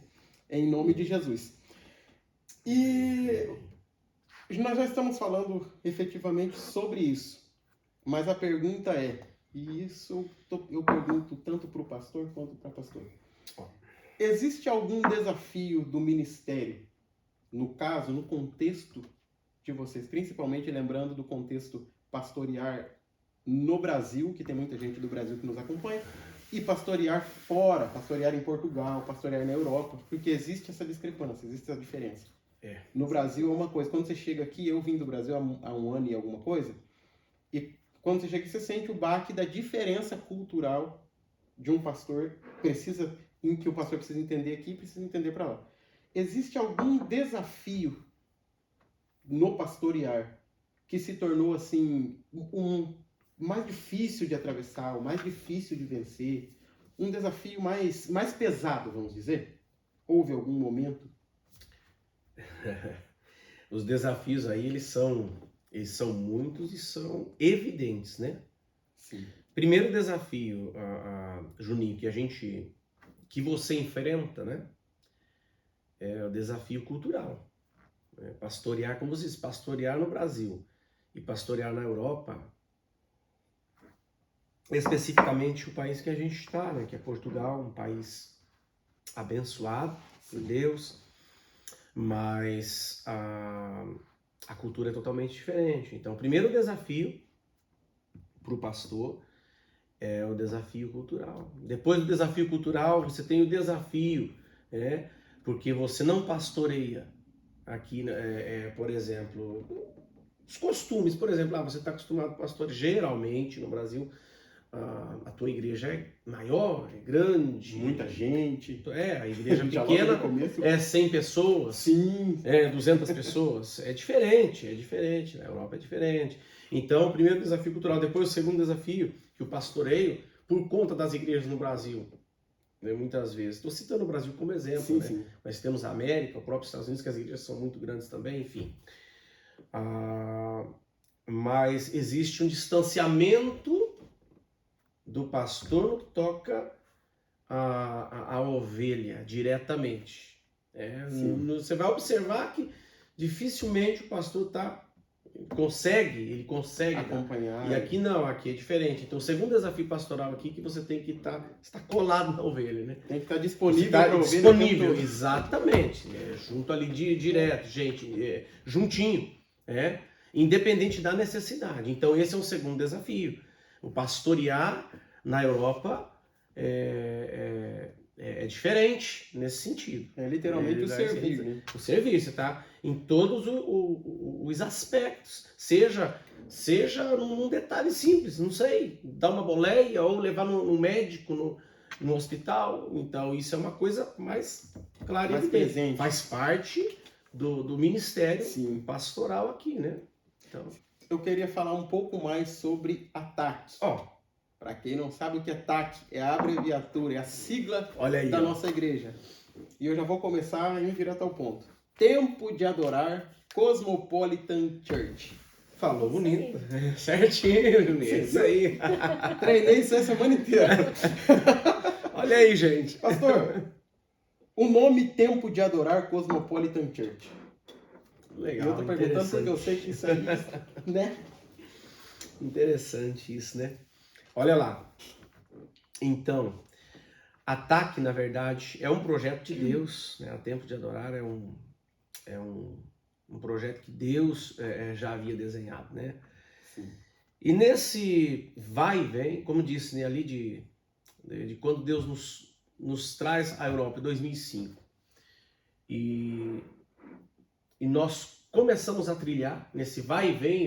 em nome de Jesus. E nós já estamos falando efetivamente sobre isso, mas a pergunta é, e isso eu pergunto tanto para o pastor quanto para a pastora, existe algum desafio do ministério, no caso, no contexto de vocês, principalmente lembrando do contexto pastorear no Brasil, que tem muita gente do Brasil que nos acompanha, e pastorear fora, pastorear em Portugal, pastorear na Europa, porque existe essa discrepância, existe essa diferença. No Brasil é uma coisa, quando você chega aqui, eu vim do Brasil há um ano e alguma coisa, e quando você chega aqui, você sente o baque da diferença cultural de um pastor, em que o pastor precisa entender aqui e precisa entender para lá. Existe algum desafio no pastorear que se tornou assim mais difícil de atravessar, o mais difícil de vencer, um desafio mais pesado, vamos dizer? Houve algum momento? Os desafios aí, eles são muitos e são evidentes, né? Sim. Primeiro desafio, Juninho, que você enfrenta, né? É o desafio cultural. Pastorear, como você diz, pastorear no Brasil e pastorear na Europa, especificamente o país que a gente está, né? Que é Portugal, um país abençoado por Deus, mas a cultura é totalmente diferente. Então, o primeiro desafio para o pastor é o desafio cultural. Depois do desafio cultural, você tem o desafio, porque você não pastoreia aqui, por exemplo, os costumes. Por exemplo, você está acostumado a pastorear, geralmente no Brasil, a tua igreja é maior, é grande. Muita gente. A igreja Já pequena logo no começo. é 100 pessoas. Sim. 200 pessoas. É diferente. Na Europa é diferente. Então, o primeiro desafio cultural. Depois, o segundo desafio, que o pastoreio, por conta das igrejas no Brasil, né, muitas vezes. Estou citando o Brasil como exemplo, Sim, né? sim. Mas temos a América, o próprio Estados Unidos, que as igrejas são muito grandes também, enfim. Mas existe um distanciamento do pastor no que toca a ovelha diretamente. Você vai observar que dificilmente o pastor ele consegue acompanhar. E aqui não, aqui é diferente. Então, o segundo desafio pastoral aqui é que você tem que estar colado na ovelha, né? Tem que estar disponível Tá para ovelha. disponível, exatamente. Junto ali direto, gente, juntinho, independente da necessidade. Então, esse é o segundo desafio. O pastorear na Europa é diferente nesse sentido. É literalmente o serviço, né? O serviço, tá? Em todos os aspectos. Seja num detalhe simples, não sei, dar uma boleia ou levar no médico, no hospital. Então, isso é uma coisa mais clara e Mais evidente. presente. Faz parte do ministério Sim. pastoral aqui, né? Então, Eu queria falar um pouco mais sobre ataque. Para quem não sabe o que é TAC, é a abreviatura, é a sigla olha aí, da nossa igreja. E eu já vou começar e ir direto ao ponto. Tempo de Adorar Cosmopolitan Church. Falou bonito. Certinho, isso aí. Treinei isso a semana inteira. Olha aí, gente. Pastor, o nome Tempo de Adorar Cosmopolitan Church. Legal, eu tô perguntando porque eu sei que isso aí, né? Interessante isso, né? Olha lá. Então, Ataque, na verdade, é um projeto de Deus, né? A Tempo de Adorar é um projeto que Deus já havia desenhado, né? Sim. E nesse vai e vem, como disse, né, ali de quando Deus nos traz à Europa, em 2005, e nós começamos a trilhar nesse vai e vem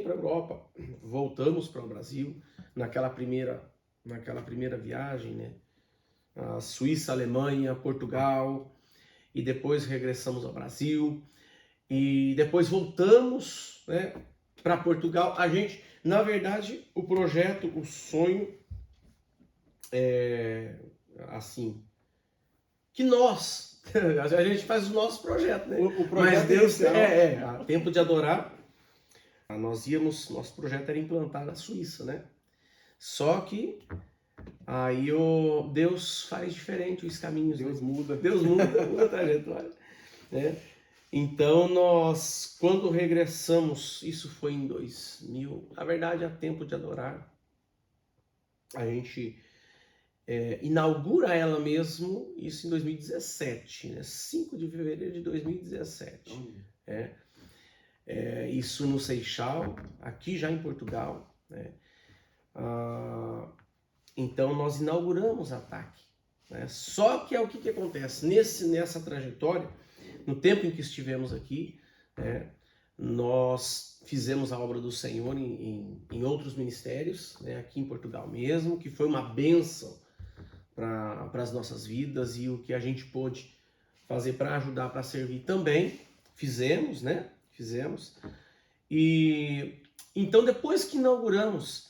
para a Europa, voltamos para o Brasil, naquela primeira viagem, né? a Suíça, Alemanha, Portugal, e depois regressamos ao Brasil, e depois voltamos, né, para Portugal. A gente, na verdade, o projeto, o sonho é assim, que nós, a gente faz os nossos projetos, né? O projeto Mas Deus, inicial- a Tempo de Adorar, nosso projeto era implantar na Suíça, né? Só que aí Deus faz diferente os caminhos, Deus né? muda. Deus muda a trajetória, né? Então nós, quando regressamos, isso foi em 2000, na verdade, a Tempo de Adorar, a gente inaugura ela mesmo, isso em 2017, né? 5 de fevereiro de 2017. Isso no Seixal, aqui já em Portugal, né? Então nós inauguramos a TAC, né? Só que o que acontece? Nessa trajetória, no tempo em que estivemos aqui, né, nós fizemos a obra do Senhor em outros ministérios, né, aqui em Portugal mesmo, que foi uma bênção para as nossas vidas, e o que a gente pôde fazer para ajudar, para servir também, fizemos, né? Fizemos. E então, depois que inauguramos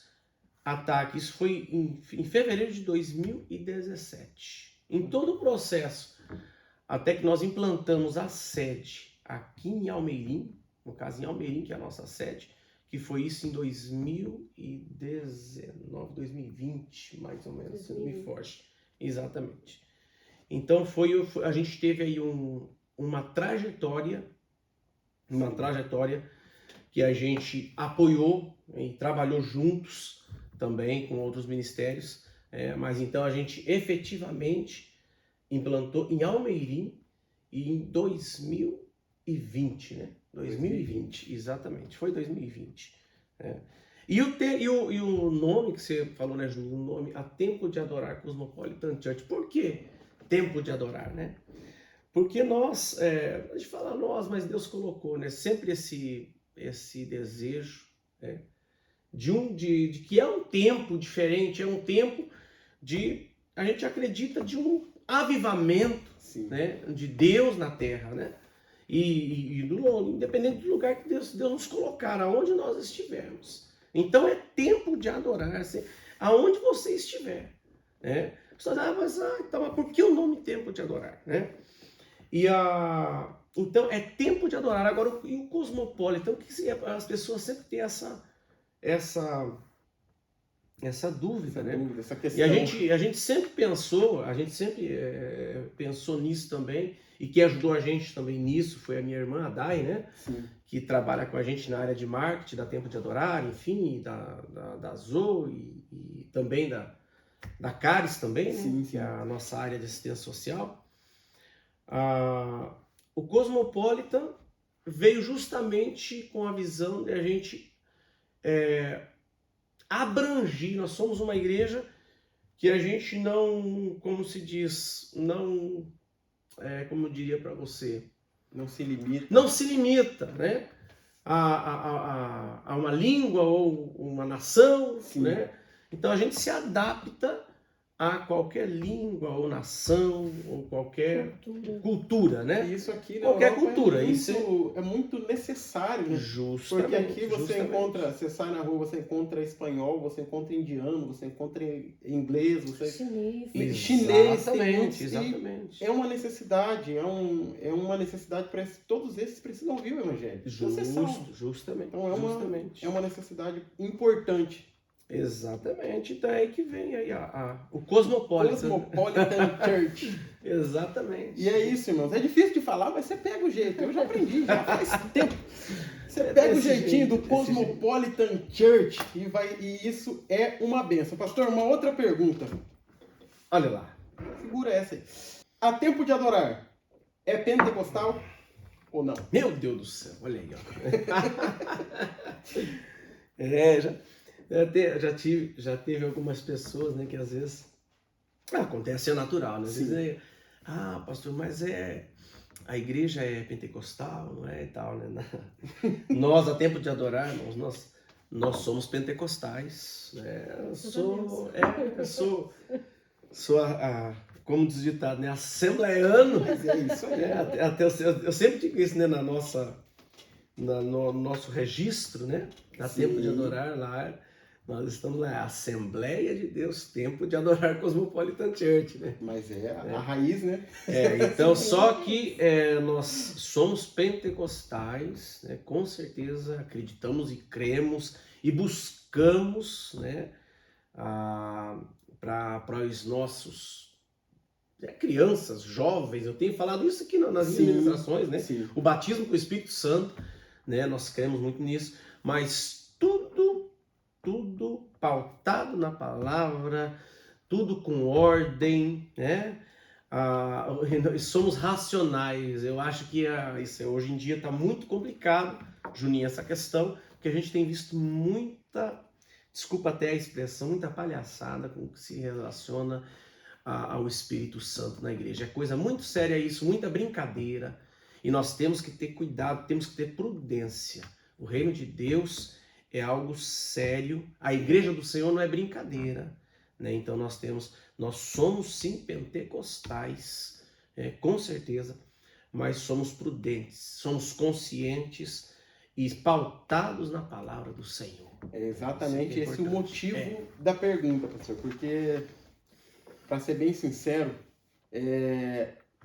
a TAC, isso foi em fevereiro de 2017. Em todo o processo, até que nós implantamos a sede aqui em Almeirim, no caso em Almeirim, que é a nossa sede, que foi isso em 2019, 2020, mais ou menos, se não me foge. Exatamente. Então a gente teve aí uma trajetória que a gente apoiou e trabalhou juntos também com outros ministérios, mas então a gente efetivamente implantou em Almeirim em 2020, né? 2020, exatamente, foi 2020. E o nome que você falou, né, Júlio? O nome, a Tempo de Adorar Cosmopolitan Church. Por que Tempo de Adorar, né? Porque nós, a gente fala nós, mas Deus colocou, né, sempre esse desejo, né, de que é um tempo diferente, é um tempo a gente acredita, de um avivamento, né, de Deus na terra, né? E independente do lugar que Deus nos colocar, aonde nós estivermos. Então é tempo de adorar, assim, aonde você estiver, né? Você fala, mas por que o nome Tempo de Adorar, né? Então é tempo de adorar. Agora, e o Cosmopolitan? As pessoas sempre têm essa dúvida, né? Essa questão. E a gente sempre pensou, nisso também, e quem ajudou a gente também nisso foi a minha irmã, a Dai, né? Sim. Que trabalha com a gente na área de marketing da Tempo de Adorar, enfim, da Zoe e também da Caris também, né? Sim. Que é a nossa área de assistência social. O Cosmopolitan veio justamente com a visão de a gente abrangir. Nós somos uma igreja que a gente não, como se diz, não, como eu diria para você, Não se limita. não se limita, né, a uma língua ou uma nação, Sim. né? Então a gente se adapta a qualquer língua ou nação ou qualquer cultura, né? E isso aqui na Qualquer Europa cultura, é muito necessário, né? Porque aqui você encontra, você sai na rua, você encontra espanhol, você encontra indiano, você encontra inglês, chinês, Exatamente. É uma necessidade, é uma necessidade para todos esses precisam ouvir o evangelho. Justamente. Então é uma necessidade importante. Exatamente. Então é aí que vem aí o Cosmopolitan Church. Exatamente. E é isso, irmãos. É difícil de falar, mas você pega o jeito. Eu já aprendi, já faz tempo. Você pega o jeitinho do Cosmopolitan Church e isso é uma benção. Pastor, uma outra pergunta. Olha lá. Segura essa aí. A Tempo de Adorar é pentecostal ou não? Meu Deus do céu, olha aí, ó. Já teve algumas pessoas, né, que às vezes acontece, é natural, né? Às vezes pastor, mas a igreja é pentecostal, não é, e tal, né? Nós, a Tempo de Adorar, nós somos pentecostais, né? Eu sou como diz o ditado, né? Assembleiano. Mas é isso aí. Até eu sempre digo isso, né? No nosso registro, né? Na Sim. Tempo de Adorar lá, nós estamos lá, Assembleia de Deus, Tempo de Adorar Cosmopolitan Church, né? Mas é a raiz, né? Então, só que nós somos pentecostais, né? Com certeza acreditamos e cremos e buscamos, né? Para os nossos crianças, jovens, eu tenho falado isso aqui nas minhas ministrações, né? Sim. O batismo com o Espírito Santo, né? Nós cremos muito nisso, mas tudo pautado na palavra, tudo com ordem, né? Somos racionais. Eu acho que hoje em dia está muito complicado, Juninho, essa questão, porque a gente tem visto muita, desculpa até a expressão, muita palhaçada com o que se relaciona ao Espírito Santo na igreja. É coisa muito séria isso, muita brincadeira. E nós temos que ter cuidado, temos que ter prudência. O reino de Deus é algo sério. A igreja do Senhor não é brincadeira, né? Então nós somos sim pentecostais, com certeza, mas somos prudentes, somos conscientes e pautados na palavra do Senhor. É exatamente Isso é esse o motivo da pergunta, pastor, porque, para ser bem sincero,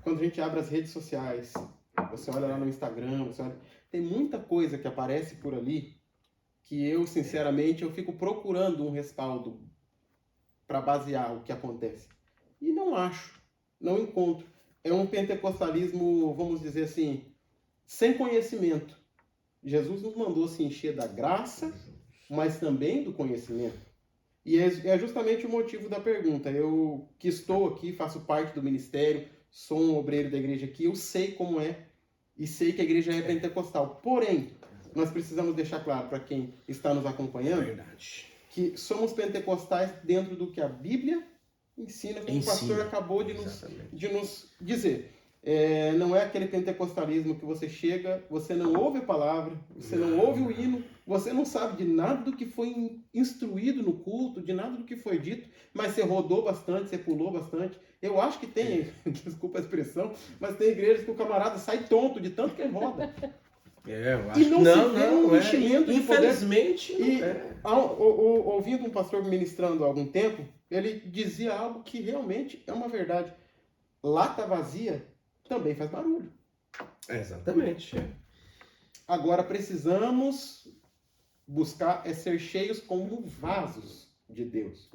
quando a gente abre as redes sociais, você olha lá no Instagram, tem muita coisa que aparece por ali que eu, sinceramente, eu fico procurando um respaldo para basear o que acontece. E não acho, não encontro. É um pentecostalismo, vamos dizer assim, sem conhecimento. Jesus nos mandou se encher da graça, mas também do conhecimento. E é justamente o motivo da pergunta. Eu que estou aqui, faço parte do ministério, sou um obreiro da igreja aqui, eu sei como é e sei que a igreja é pentecostal. Porém, nós precisamos deixar claro para quem está nos acompanhando que somos pentecostais dentro do que a Bíblia ensina, como o pastor acabou de nos dizer. Não é aquele pentecostalismo que você chega, você não ouve a palavra, você não ouve o hino, você não sabe de nada do que foi instruído no culto, de nada do que foi dito, mas você rodou bastante, você pulou bastante. Eu acho que tem, desculpa a expressão, mas tem igrejas que o camarada sai tonto de tanto que ele roda. Eu acho E não que se vê um enchimento de poder. Infelizmente, ouvindo um pastor ministrando há algum tempo, ele dizia algo que realmente é uma verdade. Lata vazia também faz barulho. Exatamente. Agora precisamos buscar ser cheios como vasos de Deus.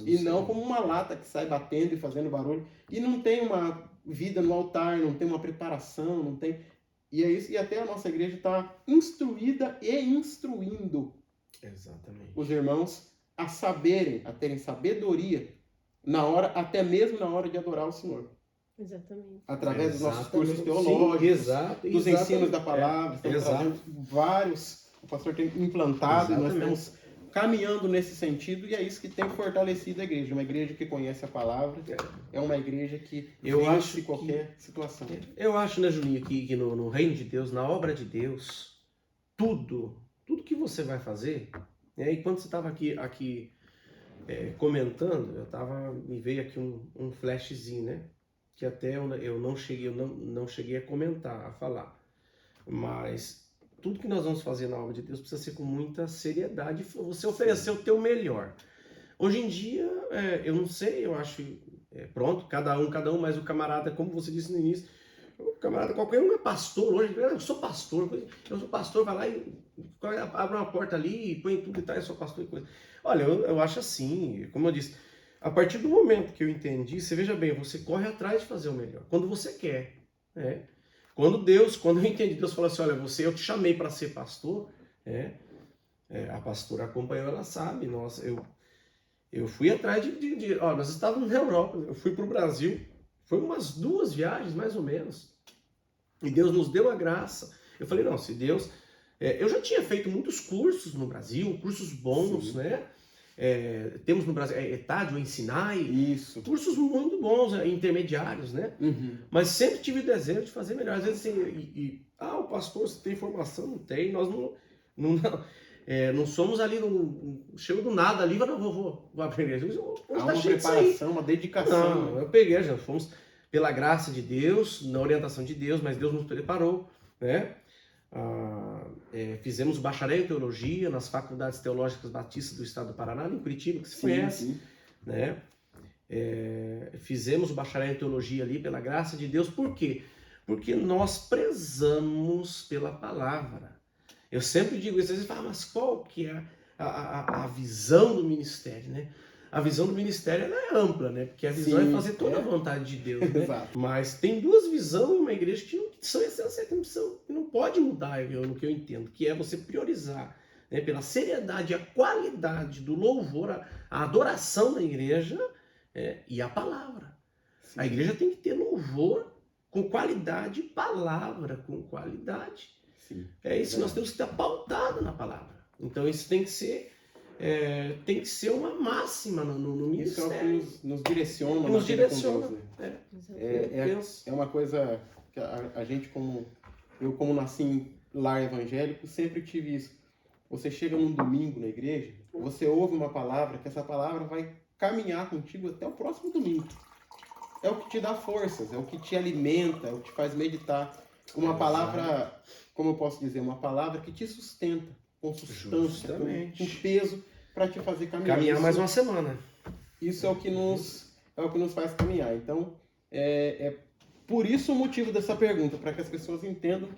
E não como uma lata que sai batendo e fazendo barulho. E não tem uma vida no altar, não tem uma preparação, não tem... E é isso, e até a nossa igreja está instruída e instruindo os irmãos a saberem, a terem sabedoria até mesmo na hora de adorar o Senhor. Exatamente. Através dos nossos cursos teológicos, dos ensinos da palavra, estamos fazendo vários, o pastor tem implantado, nós estamos caminhando nesse sentido, e é isso que tem fortalecido a igreja. Uma igreja que conhece a palavra, é uma igreja que vence qualquer situação. Eu acho, né, Juninho, que no reino de Deus, na obra de Deus, tudo que você vai fazer, e quando você estava aqui comentando, me veio aqui um flashzinho, né, que até eu não cheguei a comentar, a falar, mas tudo que nós vamos fazer na obra de Deus precisa ser com muita seriedade, você oferecer o teu melhor. Hoje em dia, eu não sei, eu acho, pronto, cada um, mas o camarada, como você disse no início, o camarada, qualquer um é pastor hoje, eu sou pastor, vai lá e abre uma porta ali e põe tudo e tal, eu sou pastor e coisa. Olha, eu acho assim, como eu disse, a partir do momento que eu entendi, você veja bem, você corre atrás de fazer o melhor, quando você quer, né? Quando eu entendi, Deus falou assim, olha, eu te chamei para ser pastor, a pastora acompanhou, ela sabe, nossa, eu fui atrás nós estávamos na Europa, eu fui para o Brasil, foi umas 2 viagens, mais ou menos, e Deus nos deu a graça. Eu falei, não, se Deus... eu já tinha feito muitos cursos no Brasil, cursos bons, né? Temos no Brasil ETAD, o Ensinai, isso. Cursos muito bons, intermediários, né? Mas sempre tive o desejo de fazer melhor. Às vezes assim, o pastor, você tem formação? Não tem, nós não Não somos ali, chego do nada ali, não, vou aprender. Há uma preparação, uma dedicação. Não, eu peguei, já fomos pela graça de Deus, na orientação de Deus, mas Deus nos preparou, né? Fizemos bacharel em teologia nas faculdades teológicas batistas do estado do Paraná, em Curitiba, que se conhece, sim. né? Fizemos o bacharel em teologia ali pela graça de Deus. Por quê? Porque nós prezamos pela palavra. Eu sempre digo isso, às vezes falam, mas qual que é a visão do ministério, né? A visão do ministério ela é ampla, né? Porque a visão é fazer toda a vontade de Deus, né? Exato. Mas tem duas visões em uma igreja que são essenciais, que não pode mudar, no que eu entendo, que é você priorizar, né, pela seriedade e a qualidade do louvor, a adoração da igreja e a palavra. Sim. A igreja tem que ter louvor com qualidade, palavra com qualidade. Sim. Isso, nós temos que estar pautado na palavra. Então isso tem que ser uma máxima no ministério. Isso é o que nos direciona. Nos direciona. É uma coisa que a gente, eu como nasci em lar evangélico, sempre tive isso. Você chega num domingo na igreja, você ouve uma palavra, que essa palavra vai caminhar contigo até o próximo domingo. É o que te dá forças, é o que te alimenta, é o que te faz meditar. Uma palavra, como eu posso dizer, uma palavra que te sustenta, com substância, com peso, para te fazer caminhar. Caminhar mais uma semana. Isso é o que nos faz caminhar. Então, por isso o motivo dessa pergunta, para que as pessoas entendam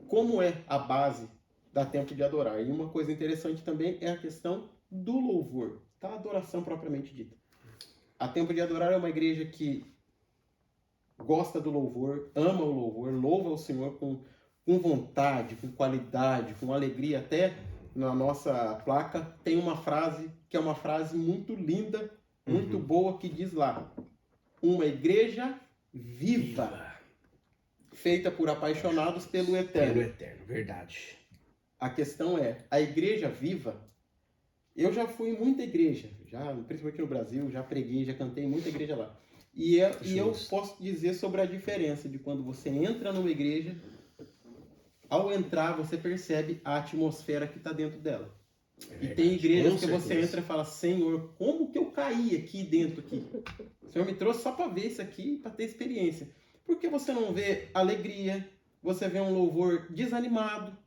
como é a base da Tempo de Adorar. E uma coisa interessante também é a questão do louvor, da adoração propriamente dita. A Tempo de Adorar é uma igreja que gosta do louvor, ama o louvor, louva o Senhor com vontade, com qualidade, com alegria. Até na nossa placa tem uma frase que é uma frase muito linda, muito boa, que diz lá: uma igreja viva, feita por apaixonados pelo Eterno. Pelo Eterno, verdade. A questão é, a igreja viva, eu já fui em muita igreja, principalmente no Brasil, já preguei, já cantei em muita igreja lá. E eu posso dizer sobre a diferença de quando você entra numa igreja, ao entrar você percebe a atmosfera que está dentro dela. E tem igrejas que você entra e fala: Senhor, como que eu caí aqui dentro aqui? O Senhor me trouxe só para ver isso aqui, para ter experiência. Porque você não vê alegria, você vê um louvor desanimado,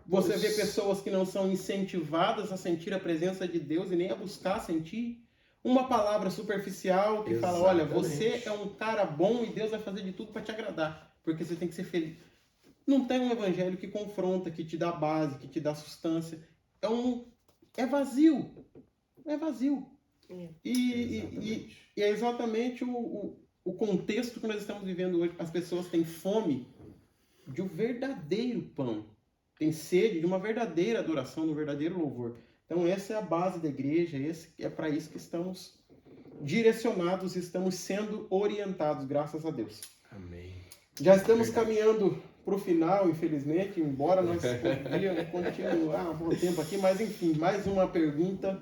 você vê pessoas que não são incentivadas a sentir a presença de Deus e nem a buscar sentir. Uma palavra superficial que fala: olha, você é um cara bom e Deus vai fazer de tudo para te agradar, porque você tem que ser feliz. Não tem um evangelho que confronta, que te dá base, que te dá substância. É vazio. É vazio. E é exatamente o contexto que nós estamos vivendo hoje. As pessoas têm fome de um verdadeiro pão. Tem sede de uma verdadeira adoração, de um verdadeiro louvor. Então essa é a base da igreja, é para isso que estamos direcionados, estamos sendo orientados, graças a Deus. Amém. Já estamos caminhando para o final, infelizmente, embora nós podíamos continuar um bom tempo aqui, mas enfim, mais uma pergunta.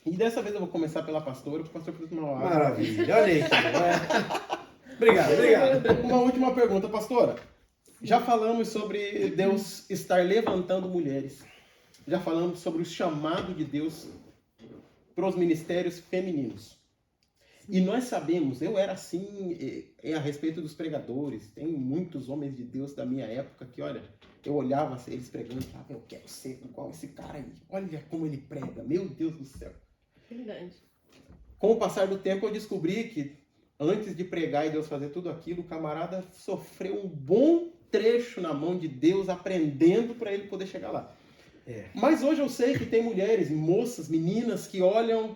E dessa vez eu vou começar pela pastora, porque o pastor fez uma aula. Maravilha, olha aí. Obrigado. Uma última pergunta, pastora. Já falamos sobre Deus estar levantando mulheres. Já falamos sobre o chamado de Deus para os ministérios femininos. E nós sabemos, eu era assim a respeito dos pregadores. Tem muitos homens de Deus da minha época que, olha, eu olhava eles pregando e falava: eu quero ser igual esse cara aí. Olha como ele prega, meu Deus do céu. Verdade. Com o passar do tempo eu descobri que antes de pregar e Deus fazer tudo aquilo, o camarada sofreu um bom trecho na mão de Deus, aprendendo para ele poder chegar lá. Mas hoje eu sei que tem mulheres, moças, meninas que olham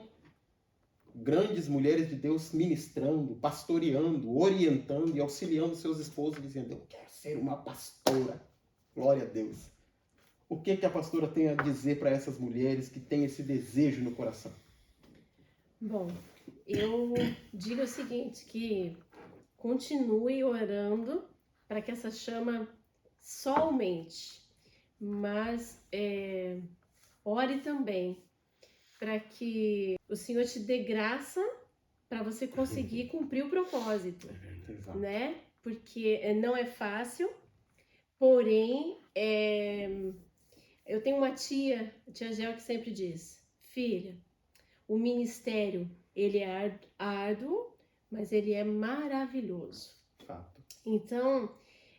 grandes mulheres de Deus ministrando, pastoreando, orientando e auxiliando seus esposos, dizendo: eu quero ser uma pastora. Glória a Deus. O que a pastora tem a dizer para essas mulheres que têm esse desejo no coração? Bom, eu digo o seguinte, que continue orando para que essa chama só aumente, mas ore também para que o Senhor te dê graça para você conseguir cumprir o propósito, né? Porque não é fácil, porém, Eu tenho uma tia, a tia Gel, que sempre diz: filha, o ministério, ele é árduo, mas ele é maravilhoso. Fato. Então,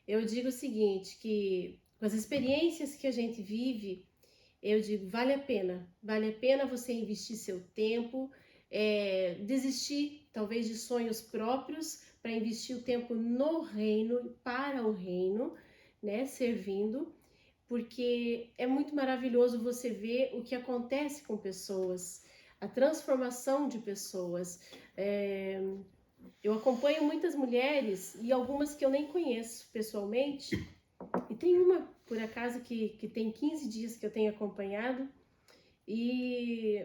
eu digo o seguinte, que com as experiências que a gente vive, eu digo, vale a pena você investir seu tempo, desistir talvez de sonhos próprios para investir o tempo no reino, para o reino, né, servindo, porque é muito maravilhoso você ver o que acontece com pessoas, a transformação de pessoas. Eu acompanho muitas mulheres e algumas que eu nem conheço pessoalmente, e tem uma, por acaso, que tem 15 dias que eu tenho acompanhado, e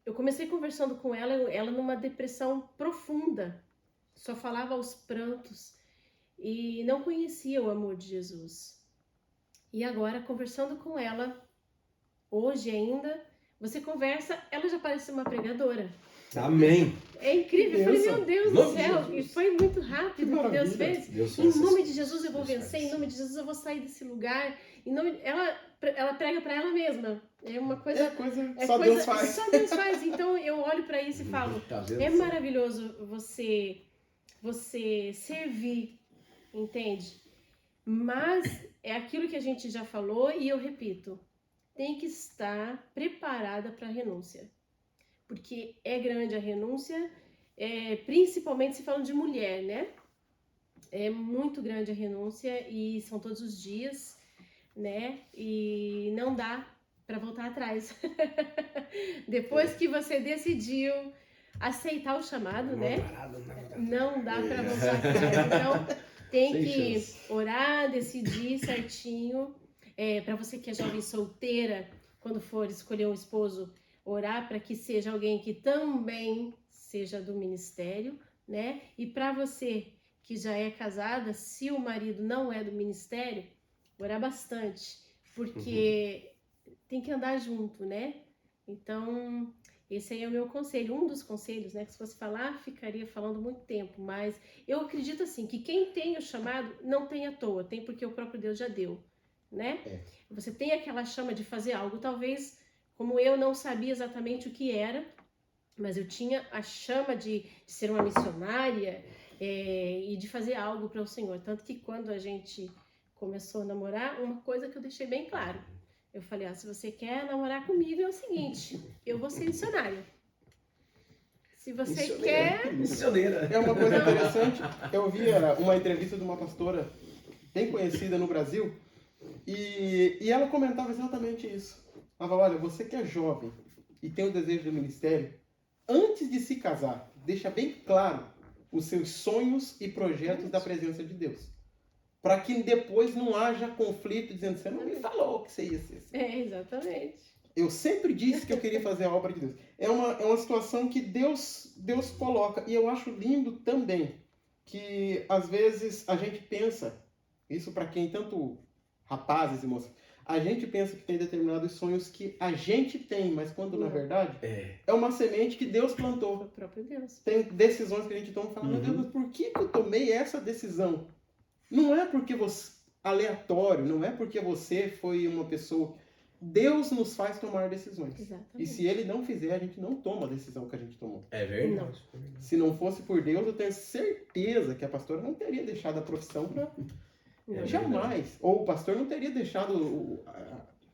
eu comecei conversando com ela numa depressão profunda, só falava aos prantos e não conhecia o amor de Jesus. E agora, conversando com ela, hoje ainda, você conversa, ela já parece uma pregadora. Amém. É incrível, eu falei, meu Deus do Nome de céu, Jesus. e foi muito rápido Que que Deus maravilha. fez. Deus Em faz nome isso. de Jesus eu vou Deus vencer, faz em nome de Jesus eu vou sair desse lugar. Ela prega para ela mesma. É uma coisa. Só Deus faz. Só Deus faz. Então eu olho para isso e falo, Tá vendo? é maravilhoso você servir, entende? Mas é aquilo que a gente já falou e eu repito, tem que estar preparada para a renúncia. Porque é grande a renúncia, principalmente se falando de mulher, né? É muito grande a renúncia e são todos os dias, né? E não dá para voltar atrás. Depois que você decidiu aceitar o chamado, né? Não dá para voltar atrás. Então, tem Sem que chance. orar, decidir certinho. Para você que é jovem solteira, quando for escolher um esposo, orar para que seja alguém que também seja do ministério, né? E para você que já é casada, se o marido não é do ministério, orar bastante, porque tem que andar junto, né? Então, esse aí é o meu conselho, um dos conselhos, né? Que se fosse falar, ficaria falando muito tempo, mas eu acredito assim, que quem tem o chamado não tem à toa, tem porque o próprio Deus já deu, né? Você tem aquela chama de fazer algo, talvez, como eu não sabia exatamente o que era, mas eu tinha a chama de ser uma missionária e de fazer algo para o Senhor. Tanto que quando a gente começou a namorar, uma coisa que eu deixei bem claro, eu falei, se você quer namorar comigo é o seguinte, eu vou ser missionária. Se você quer... Missioneira. É uma coisa interessante, eu vi uma entrevista de uma pastora bem conhecida no Brasil, e ela comentava exatamente isso. Ela falava, olha, você que é jovem e tem o desejo do ministério, antes de se casar, deixa bem claro os seus sonhos e projetos da presença de Deus. Para que depois não haja conflito dizendo, você não me falou que você ia ser assim. Exatamente. Eu sempre disse que eu queria fazer a obra de Deus. É uma situação que Deus coloca. E eu acho lindo também que, às vezes, a gente pensa, isso para quem, tanto rapazes e moças, a gente pensa que tem determinados sonhos que a gente tem, mas quando, na verdade, é uma semente que Deus plantou. O próprio Deus. Tem decisões que a gente toma e fala, meu Deus, mas por que eu tomei essa decisão? Não é porque você... aleatório, não é porque você foi uma pessoa... Deus nos faz tomar decisões. Exatamente. E se Ele não fizer, a gente não toma a decisão que a gente tomou. É verdade. Se não fosse por Deus, eu tenho certeza que a pastora não teria deixado a profissão para... É Jamais. Ou o pastor não teria deixado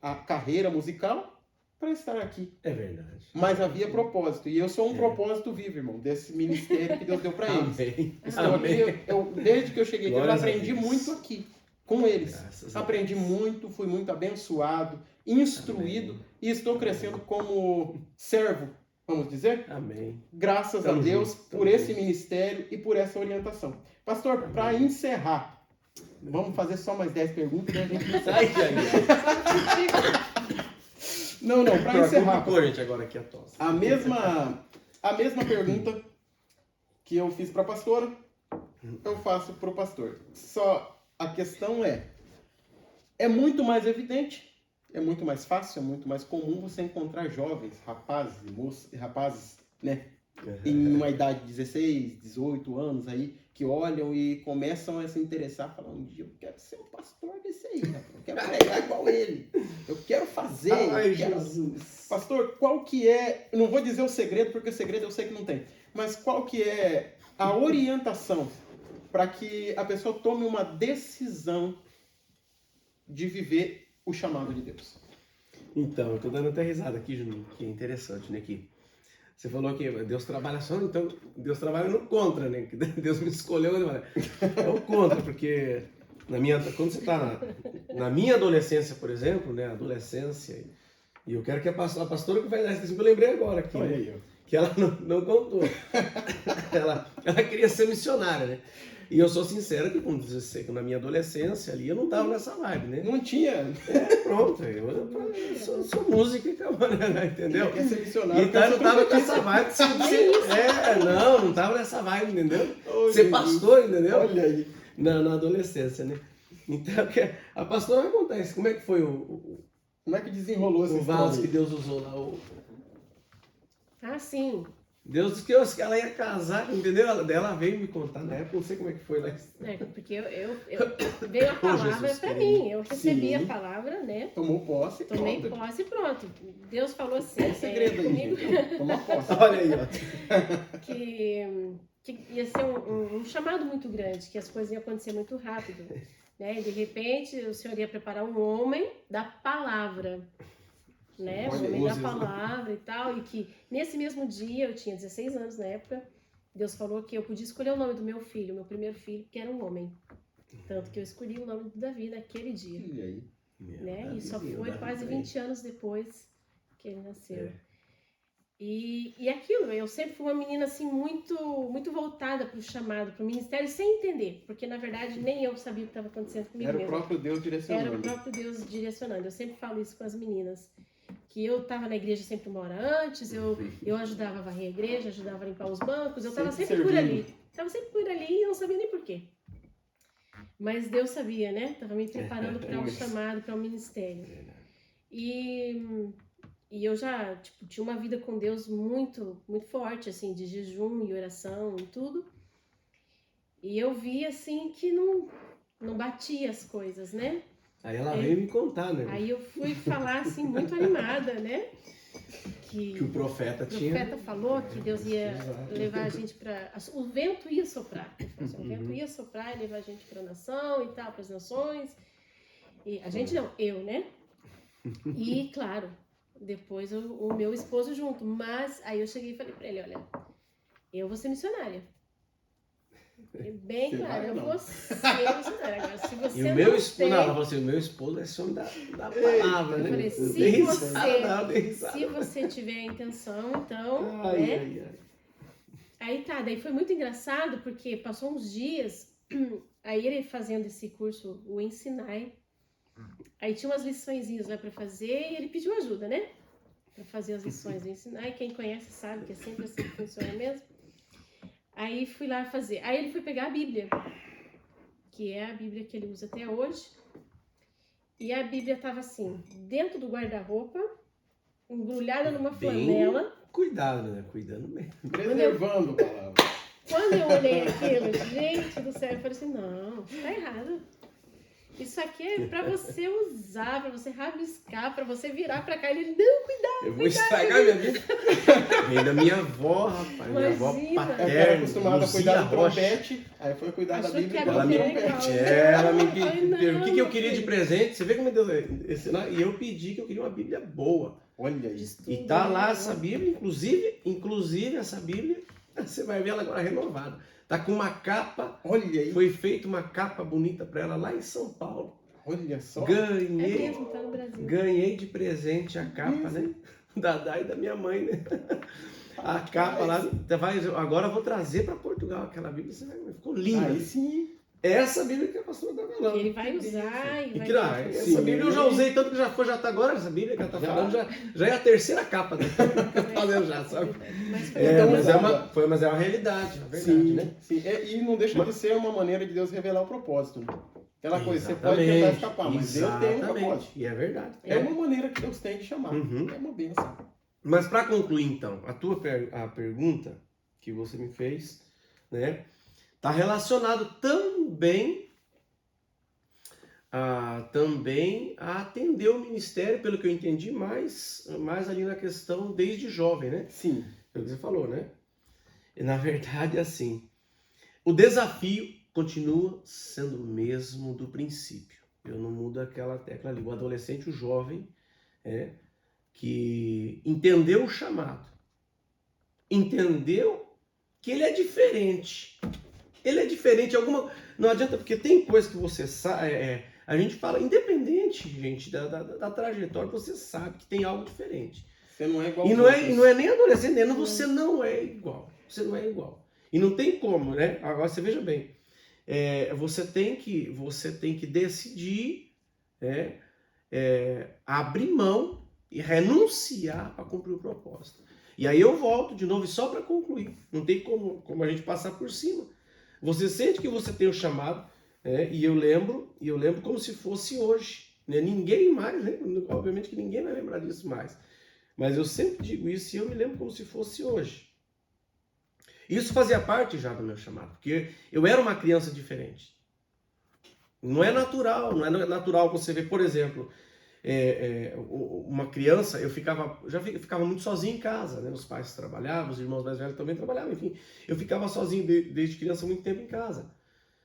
a carreira musical para estar aqui. É verdade. Mas havia propósito. E eu sou um propósito vivo, irmão, desse ministério que Deus deu para eles. Amém. Estou aqui, desde que eu cheguei aqui, eu Glórias a aprendi Deus. muito aqui com eles. Graças a Aprendi Deus. muito, fui muito abençoado, instruído e estou crescendo como servo, vamos dizer? Amém. Graças Tamo a Deus junto, por tamo esse junto. ministério e por essa orientação. Pastor, para encerrar, vamos fazer só mais 10 perguntas e a gente Sai, Jair. Não, para encerrar. Pô, gente, agora aqui a tosse. A mesma pergunta que eu fiz para a pastora, eu faço para o pastor. Só a questão é muito mais evidente, é muito mais fácil, é muito mais comum você encontrar jovens, rapazes e moças, rapazes, né, em uma idade de 16, 18 anos aí, que olham e começam a se interessar, falando, um dia eu quero ser um pastor desse aí, rapaz, eu quero pregar igual ele, Eu quero fazer. Ai, eu quero... Jesus. Pastor, qual que é... Eu não vou dizer o segredo, porque o segredo eu sei que não tem. Mas qual que é a orientação para que a pessoa tome uma decisão de viver o chamado de Deus? Então, eu tô dando até risada aqui, Juninho, que é interessante, né? Que você falou que Deus trabalha só, então Deus trabalha no contra, né? Que Deus me escolheu, é o contra, porque quando você está na minha adolescência, por exemplo, né? Adolescência, e eu quero que a pastora que vai dar essa decisão, eu lembrei agora aqui, Olha né? aí, ó. Que ela não contou. ela queria ser missionária, né? E eu sou sincero que, como dizer, na minha adolescência ali, eu não tava nessa vibe, né? Não tinha. Pronto, eu sou músico, então, entendeu? Quer ser missionário. Então eu não tava com essa vibe de ser, não tava nessa vibe, entendeu? Oh, Ser Jesus. pastor, entendeu? Olha aí. Na adolescência, né? Então, a pastora vai contar isso. Como é que foi Como é que desenrolou essa o vaso que história? Deus usou lá? Ah, sim. Deus disse que ela ia casar, entendeu? Ela veio me contar na época, não sei como é que foi lá. É, porque veio a palavra Jesus para querido. mim. Eu recebi Sim. a palavra, né? Tomou posse. Tomei pronto. posse e pronto. Deus falou assim, Tem segredo aí, comigo, gente. Tomar posse. Olha aí, ó. que ia ser um chamado muito grande, que as coisas iam acontecer muito rápido. Né? E de repente, o Senhor ia preparar um homem da palavra. Né? Olha O homem aí. da palavra e tal. E que nesse mesmo dia, eu tinha 16 anos na época, Deus falou que eu podia escolher o nome do meu filho, meu primeiro filho, que era um homem. Tanto que eu escolhi o nome de Davi naquele dia. Olha aí. Né? E só foi quase 20 anos depois que ele nasceu. É. E aquilo, eu sempre fui uma menina assim muito voltada para o chamado, para o ministério, sem entender, porque na verdade nem eu sabia o que estava acontecendo comigo Era o mesmo. próprio Deus direcionando. Era o próprio Deus direcionando. Eu sempre falo isso com as meninas, que eu estava na igreja sempre uma hora antes, eu ajudava a varrer a igreja, ajudava a limpar os bancos, eu estava sempre por servindo. ali. Estava sempre por ali e não sabia nem por quê. Mas Deus sabia, né? Estava me preparando para um chamado, para um ministério. E eu já, tipo, tinha uma vida com Deus muito, muito forte, assim, de jejum e oração e tudo. E eu vi, assim, que não batia as coisas, né? Aí ela veio me contar, né? Aí eu fui falar, assim, muito animada, né? Que o profeta O tinha. profeta falou que Deus ia Exato. levar a gente para... O vento ia soprar. Ele falou assim, o vento ia soprar e levar a gente para a nação e tal, para as nações. E a gente não, eu, né? E, claro, depois o meu esposo junto. Mas aí eu cheguei e falei para ele, olha, eu vou ser missionária. Bem Você claro, vai eu ou não? vou ser missionária. Agora, se você E o não meu esposo, tem... não, ela falou assim, o meu esposo é som da palavra, Eu né? falei, Eu se dei risada, você- não, eu dei risada. Se você tiver a intenção, então, Ai, né? ai, ai. Aí tá, daí foi muito engraçado, porque passou uns dias, aí ele fazendo esse curso, o Ensinai, aí tinha umas liçõezinhas lá pra fazer, e ele pediu ajuda, né? Pra fazer as lições do Ensinai, quem conhece sabe que é sempre assim que funciona mesmo. Aí fui lá fazer, aí ele foi pegar a Bíblia, que é a Bíblia que ele usa até hoje, e a Bíblia tava assim, dentro do guarda-roupa, embrulhada numa Bem- flanela. Cuidado, né? Cuidando mesmo. Preservando a palavra. Quando eu olhei aquilo, gente do céu, eu falei assim, não, tá errado. Isso aqui é pra você usar, pra você rabiscar, pra você virar pra cá. Ele, não, cuidado. Eu vou estragar minha vida. Vem da minha avó, rapaz. Minha avó Imagina. Ela era paterna. acostumada a Luzia cuidar do Rocha. trompete, aí foi cuidar da Achou Bíblia que e a ela Bíblia me era igual. trompete. Ela me Ai, pediu o que eu não, queria de filho. presente. Você vê como Deus ensinar? E eu pedi que eu queria uma Bíblia boa. Olha isso. E tá lá essa Bíblia, inclusive essa Bíblia, você vai ver ela agora renovada. Tá com uma capa, Olha aí. foi feita uma capa bonita para ela lá em São Paulo. Olha só. É Ganhei, mesmo, tá no Brasil. ganhei de presente a capa, né? Da Dai e da minha mãe, né? A capa lá, agora eu vou trazer para Portugal aquela Bíblia, você vai ver, ficou linda. Aí sim. Essa Bíblia que a pastora tá falando. Ele vai usar e E vai... que, Sim. essa Bíblia eu já usei tanto que já tá agora, essa Bíblia que ela tá Já. falando, já é a terceira capa dela que eu tô fazendo já, sabe? Mas foi É, Então, mas é uma realidade, é verdade, Sim, né? sim. E não deixa de ser uma maneira de Deus revelar o propósito. Né? Aquela coisa, você pode tentar Exatamente, escapar, mas Deus tem um exatamente, propósito. E é verdade. É uma maneira que Deus tem de chamar. Uhum. É uma bênção. Mas para concluir então, a pergunta que você me fez, né, tá relacionado também também a atender o ministério, pelo que eu entendi, mais ali na questão desde jovem, né? Sim. Pelo que você falou, né? E, na verdade, assim, o desafio continua sendo o mesmo do princípio. Eu não mudo aquela tecla ali. O adolescente, o jovem, que entendeu o chamado, entendeu que ele é diferente. Ele é diferente. Não adianta, porque tem coisa que você sabe. A gente fala, independente, gente, da trajetória, você sabe que tem algo diferente. Você não é igual E aos não outros. é nem adolescente, nem você não é igual. Você não é igual. E não tem como, né? Agora você veja bem. Você tem que decidir, abrir mão e renunciar para cumprir o propósito. E aí eu volto de novo, só para concluir. Não tem como a gente passar por cima. Você sente que você tem o chamado, e eu lembro como se fosse hoje. Né? Ninguém mais, né? Obviamente que ninguém vai lembrar disso mais. Mas eu sempre digo isso e eu me lembro como se fosse hoje. Isso fazia parte já do meu chamado, porque eu era uma criança diferente. Não é natural você ver, por exemplo, uma criança, eu ficava muito sozinho em casa, né? Os pais trabalhavam, os irmãos mais velhos também trabalhavam, enfim. Eu ficava sozinho desde criança muito tempo em casa.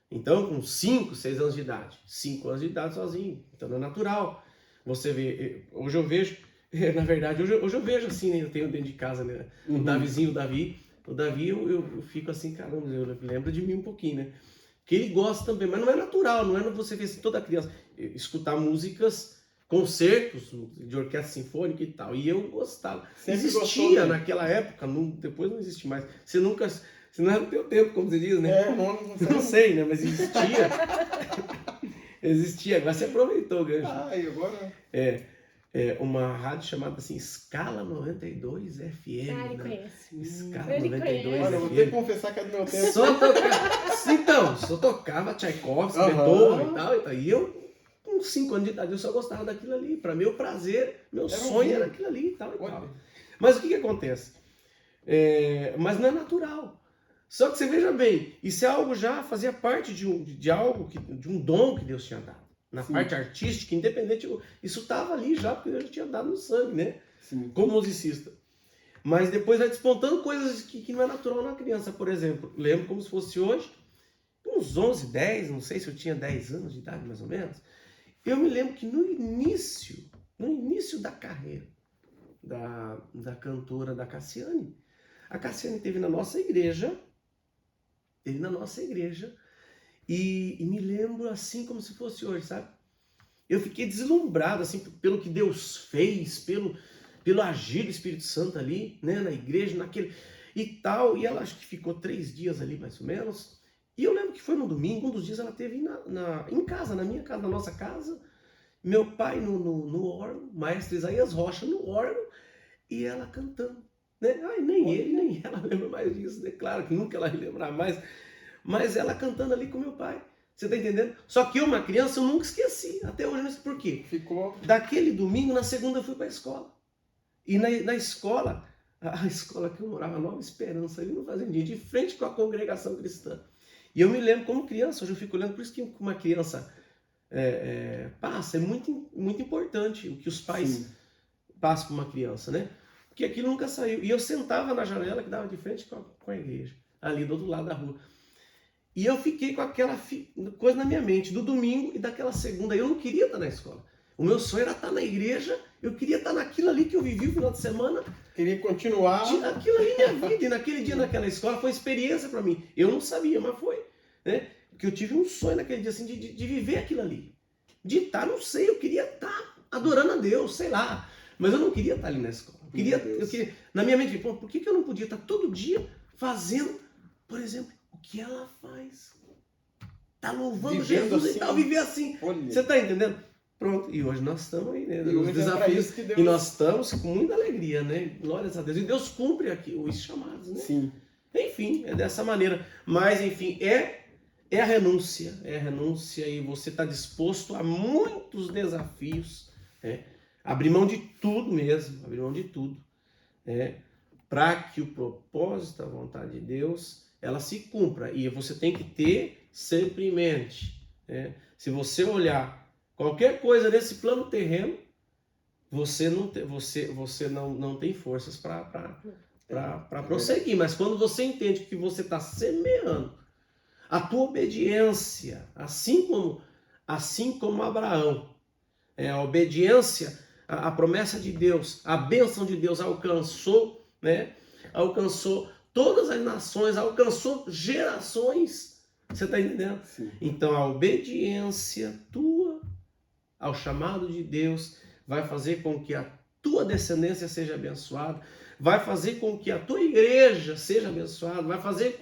Então, com 5, 6 anos de idade. 5 anos de idade sozinho. Então, não é natural. Você vê, hoje eu vejo, na verdade, hoje eu vejo assim, né? Eu tenho dentro de casa, né? O Davizinho, o Davi, eu fico assim, caramba, eu lembro de mim um pouquinho, né? Que ele gosta também, mas não é natural, não é você ver assim, toda criança escutar músicas, concertos de orquestra sinfônica e tal. E eu gostava. Sempre existia gostou, né? naquela época, depois não existe mais. Você não era do teu tempo, como você diz, né? Não sei, né? Mas existia. Existia, agora você aproveitou o gancho. E agora? Uma rádio chamada assim, Scala 92 FM. Ele né? conhece. Scala Ele 92 conhece. Olha, eu vou ter que confessar que é do meu tempo. Só tocava Tchaikovsky, Aham. Beethoven e tal. E eu, com 5 anos de idade, eu só gostava daquilo ali. Para meu prazer, meu sonho era aquilo ali e tal e Olha. tal. Mas o que acontece? Mas não é natural. Só que você veja bem, isso é algo já fazia parte de um dom que Deus tinha dado. Na Sim. parte artística, independente, isso estava ali já, porque Deus já tinha dado no sangue, né? Sim. Como musicista. Mas depois vai despontando coisas que não é natural na criança. Por exemplo, lembro como se fosse hoje, uns 11, 10, não sei se eu tinha 10 anos de idade mais ou menos. Eu me lembro que no início da carreira da cantora da Cassiane, a Cassiane esteve na nossa igreja, e me lembro assim como se fosse hoje, sabe? Eu fiquei deslumbrado assim pelo que Deus fez, pelo agir do Espírito Santo ali, né, na igreja, naquele e tal. E ela acho que ficou 3 dias ali mais ou menos. E eu lembro que foi no domingo, um dos dias ela esteve em casa, na minha casa, na nossa casa. Meu pai no órgão, maestro Isaías Rocha no órgão, e ela cantando. Né? Nem ele, nem ela lembra mais disso, né? Claro que nunca ela vai lembrar mais. Mas ela cantando ali com meu pai. Você tá entendendo? Só que eu, uma criança, eu nunca esqueci. Até hoje eu não sei por quê. Ficou. Daquele domingo, na segunda eu fui para a escola. E na escola, a escola que eu morava, Nova Esperança, ali no Fazendinha, de frente com a congregação cristã. E eu me lembro como criança, hoje eu fico olhando, por isso que uma criança passa, é muito, muito importante o que os pais Sim. passam para uma criança, né? Porque aquilo nunca saiu. E eu sentava na janela que dava de frente com a igreja, ali do outro lado da rua. E eu fiquei com aquela coisa na minha mente, do domingo e daquela segunda. Eu não queria estar na escola. O meu sonho era estar na igreja, eu queria estar naquilo ali que eu vivi o final de semana. Queria continuar. Aquilo ali minha vida. E naquele dia, naquela escola, foi experiência para mim. Eu não sabia, mas foi. Né? Porque eu tive um sonho naquele dia assim, de viver aquilo ali. De estar, não sei, eu queria estar adorando a Deus, sei lá. Mas eu não queria estar ali na escola. Eu queria, na minha mente, por que eu não podia estar todo dia fazendo, por exemplo, o que ela faz? Tá louvando Vivendo Jesus assim. e tal, viver assim. Olha. Você tá entendendo? Pronto, e hoje nós estamos aí, né? E Nos hoje é pra desafios. isso que Deus... E nós estamos com muita alegria, né? Glórias a Deus. E Deus cumpre aqui os chamados, né? Sim. Enfim, é dessa maneira. Mas, enfim, é a renúncia. É a renúncia e você está disposto a muitos desafios. Abrir mão de tudo mesmo. Abrir mão de tudo. Para que o propósito, a vontade de Deus, ela se cumpra. E você tem que ter sempre em mente. Se você olhar Qualquer coisa nesse plano terreno, você não tem forças para prosseguir. Mas quando você entende que você está semeando a tua obediência, assim como Abraão, a obediência, a promessa de Deus, a bênção de Deus alcançou, né? Alcançou todas as nações, alcançou gerações. Você está entendendo? Sim. Então a obediência tua ao chamado de Deus vai fazer com que a tua descendência seja abençoada, vai fazer com que a tua igreja seja abençoada, vai fazer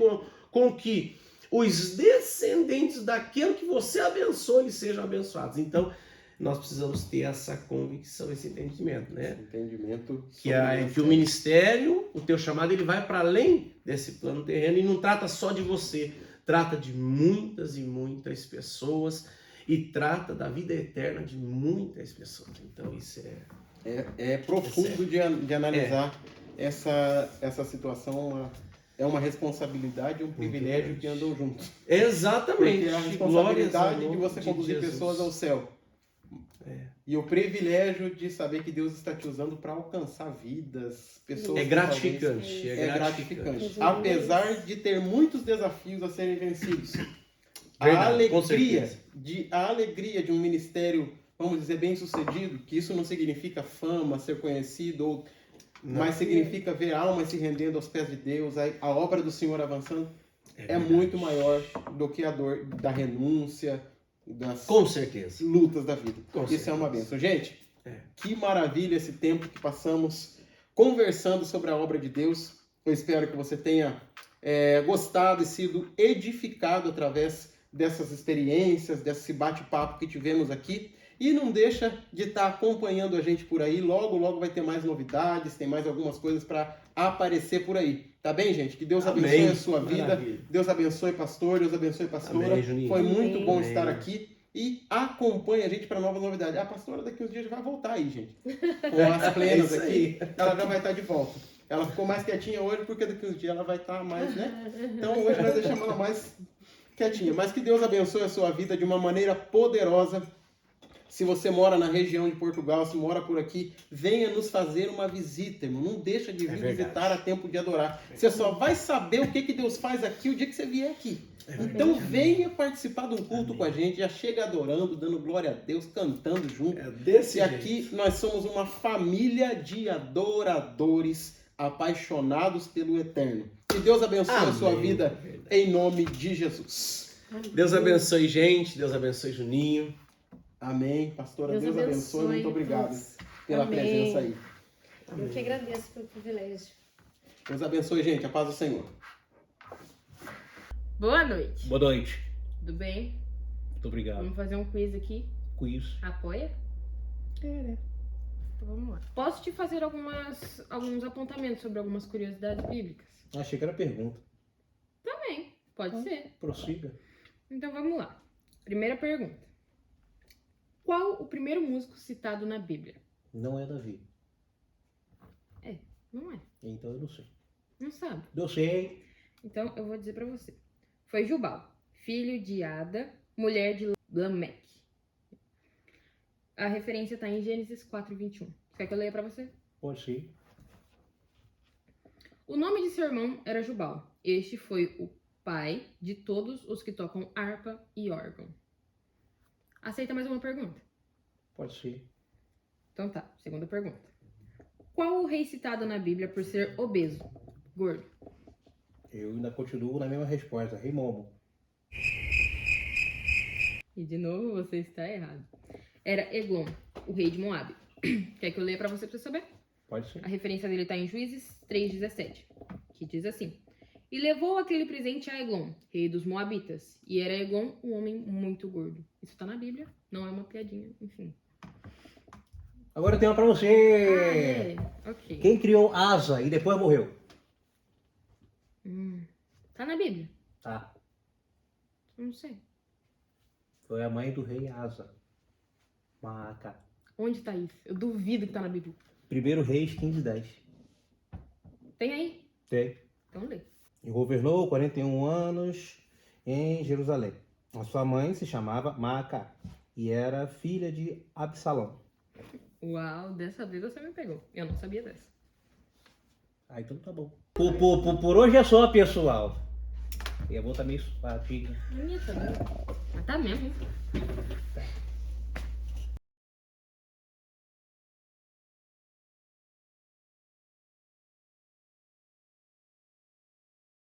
com que os descendentes daquele que você abençoa, eles sejam abençoados. Então, nós precisamos ter essa convicção, esse entendimento, né? Esse entendimento Que o ministério, o teu chamado, ele vai para além desse plano terreno e não trata só de você, trata de muitas e muitas pessoas e trata da vida eterna de muitas pessoas. Então, isso é profundo de analisar essa situação. É uma responsabilidade e um privilégio que andam juntos. Exatamente. Porque é a responsabilidade de você conduzir pessoas ao céu. E o privilégio de saber que Deus está te usando para alcançar vidas, pessoas. É gratificante. É gratificante. Apesar de ter muitos desafios a serem vencidos. Verdade, a alegria de um ministério, vamos dizer, bem sucedido, que isso não significa fama, ser conhecido, mas significa ver almas se rendendo aos pés de Deus, a obra do Senhor avançando, é muito maior do que a dor da renúncia, das Com certeza. lutas da vida. Com Isso certeza. é uma bênção. Gente, que maravilha esse tempo que passamos conversando sobre a obra de Deus. Eu espero que você tenha gostado e sido edificado através dessas experiências, desse bate-papo que tivemos aqui. E não deixa de estar acompanhando a gente por aí. Logo, logo vai ter mais novidades, tem mais algumas coisas para aparecer por aí. Tá bem, gente? Que Deus abençoe a sua vida. Maravilha. Deus abençoe, pastor. Deus abençoe, pastora. Amém, Juninho. Foi muito bom Amém. estar aqui. E acompanhe a gente para novas novidades. A pastora daqui uns dias já vai voltar aí, gente. Com as plenas isso aqui, ela já vai estar de volta. Ela ficou mais quietinha hoje porque daqui uns dias ela vai estar mais, né? Então hoje nós deixamos ela mais quietinha. Mas que Deus abençoe a sua vida de uma maneira poderosa. Se você mora na região de Portugal, se mora por aqui, venha nos fazer uma visita, irmão. Não deixa de vir visitar a Tempo de Adorar. Você só vai saber o que Deus faz aqui o dia que você vier aqui. Então venha participar de um culto com a gente. Já chega adorando, dando glória a Deus, cantando junto. Desse E aqui nós somos uma família de adoradores apaixonados pelo Eterno. Que Deus abençoe a sua vida em nome de Jesus. Deus abençoe, gente. Deus abençoe, Juninho. Amém. Pastora, Deus abençoe. Muito obrigado pela Amém. presença aí. Eu que agradeço pelo privilégio. Deus abençoe, gente. A paz do Senhor. Boa noite. Boa noite. Tudo bem? Muito obrigado. Vamos fazer um quiz aqui. Quiz. Apoia? Então vamos lá. Posso te fazer alguns apontamentos sobre algumas curiosidades bíblicas? Achei que era pergunta. Também, pode ser. Prossiga. Então vamos lá. Primeira pergunta. Qual o primeiro músico citado na Bíblia? Não é Davi. Não é. Então eu não sei. Não sabe. Eu sei. Então eu vou dizer pra você. Foi Jubal, filho de Ada, mulher de Lameque. A referência tá em Gênesis 4:21. Quer que eu leia pra você? Pode ser. O nome de seu irmão era Jubal. Este foi o pai de todos os que tocam harpa e órgão. Aceita mais uma pergunta? Pode ser. Então tá, segunda pergunta. Qual o rei citado na Bíblia por ser obeso, gordo? Eu ainda continuo na mesma resposta. Rei Momo. E de novo você está errado. Era Eglon, o rei de Moabe. Quer que eu leia pra você saber? Pode ser. A referência dele tá em Juízes 3:17, que diz assim: E levou aquele presente a Eglon, rei dos Moabitas, e era Eglon um homem muito gordo. Isso tá na Bíblia, não é uma piadinha, enfim. Agora eu tenho uma pra você. Ok. Quem criou Asa e depois morreu? Tá na Bíblia? Tá. Eu não sei. Foi a mãe do rei Asa. Maaca. Onde tá isso? Eu duvido que tá na Bíblia. 1 Reis 15:10. Tem aí? Tem. Então lê. E governou 41 anos em Jerusalém. A sua mãe se chamava Maaca. e era filha de Absalão. Uau, dessa vez você me pegou. Eu não sabia dessa. Ah, então tá bom. Por hoje é só, pessoal. Eu vou também fatiga. Minha também. Mas tá mesmo.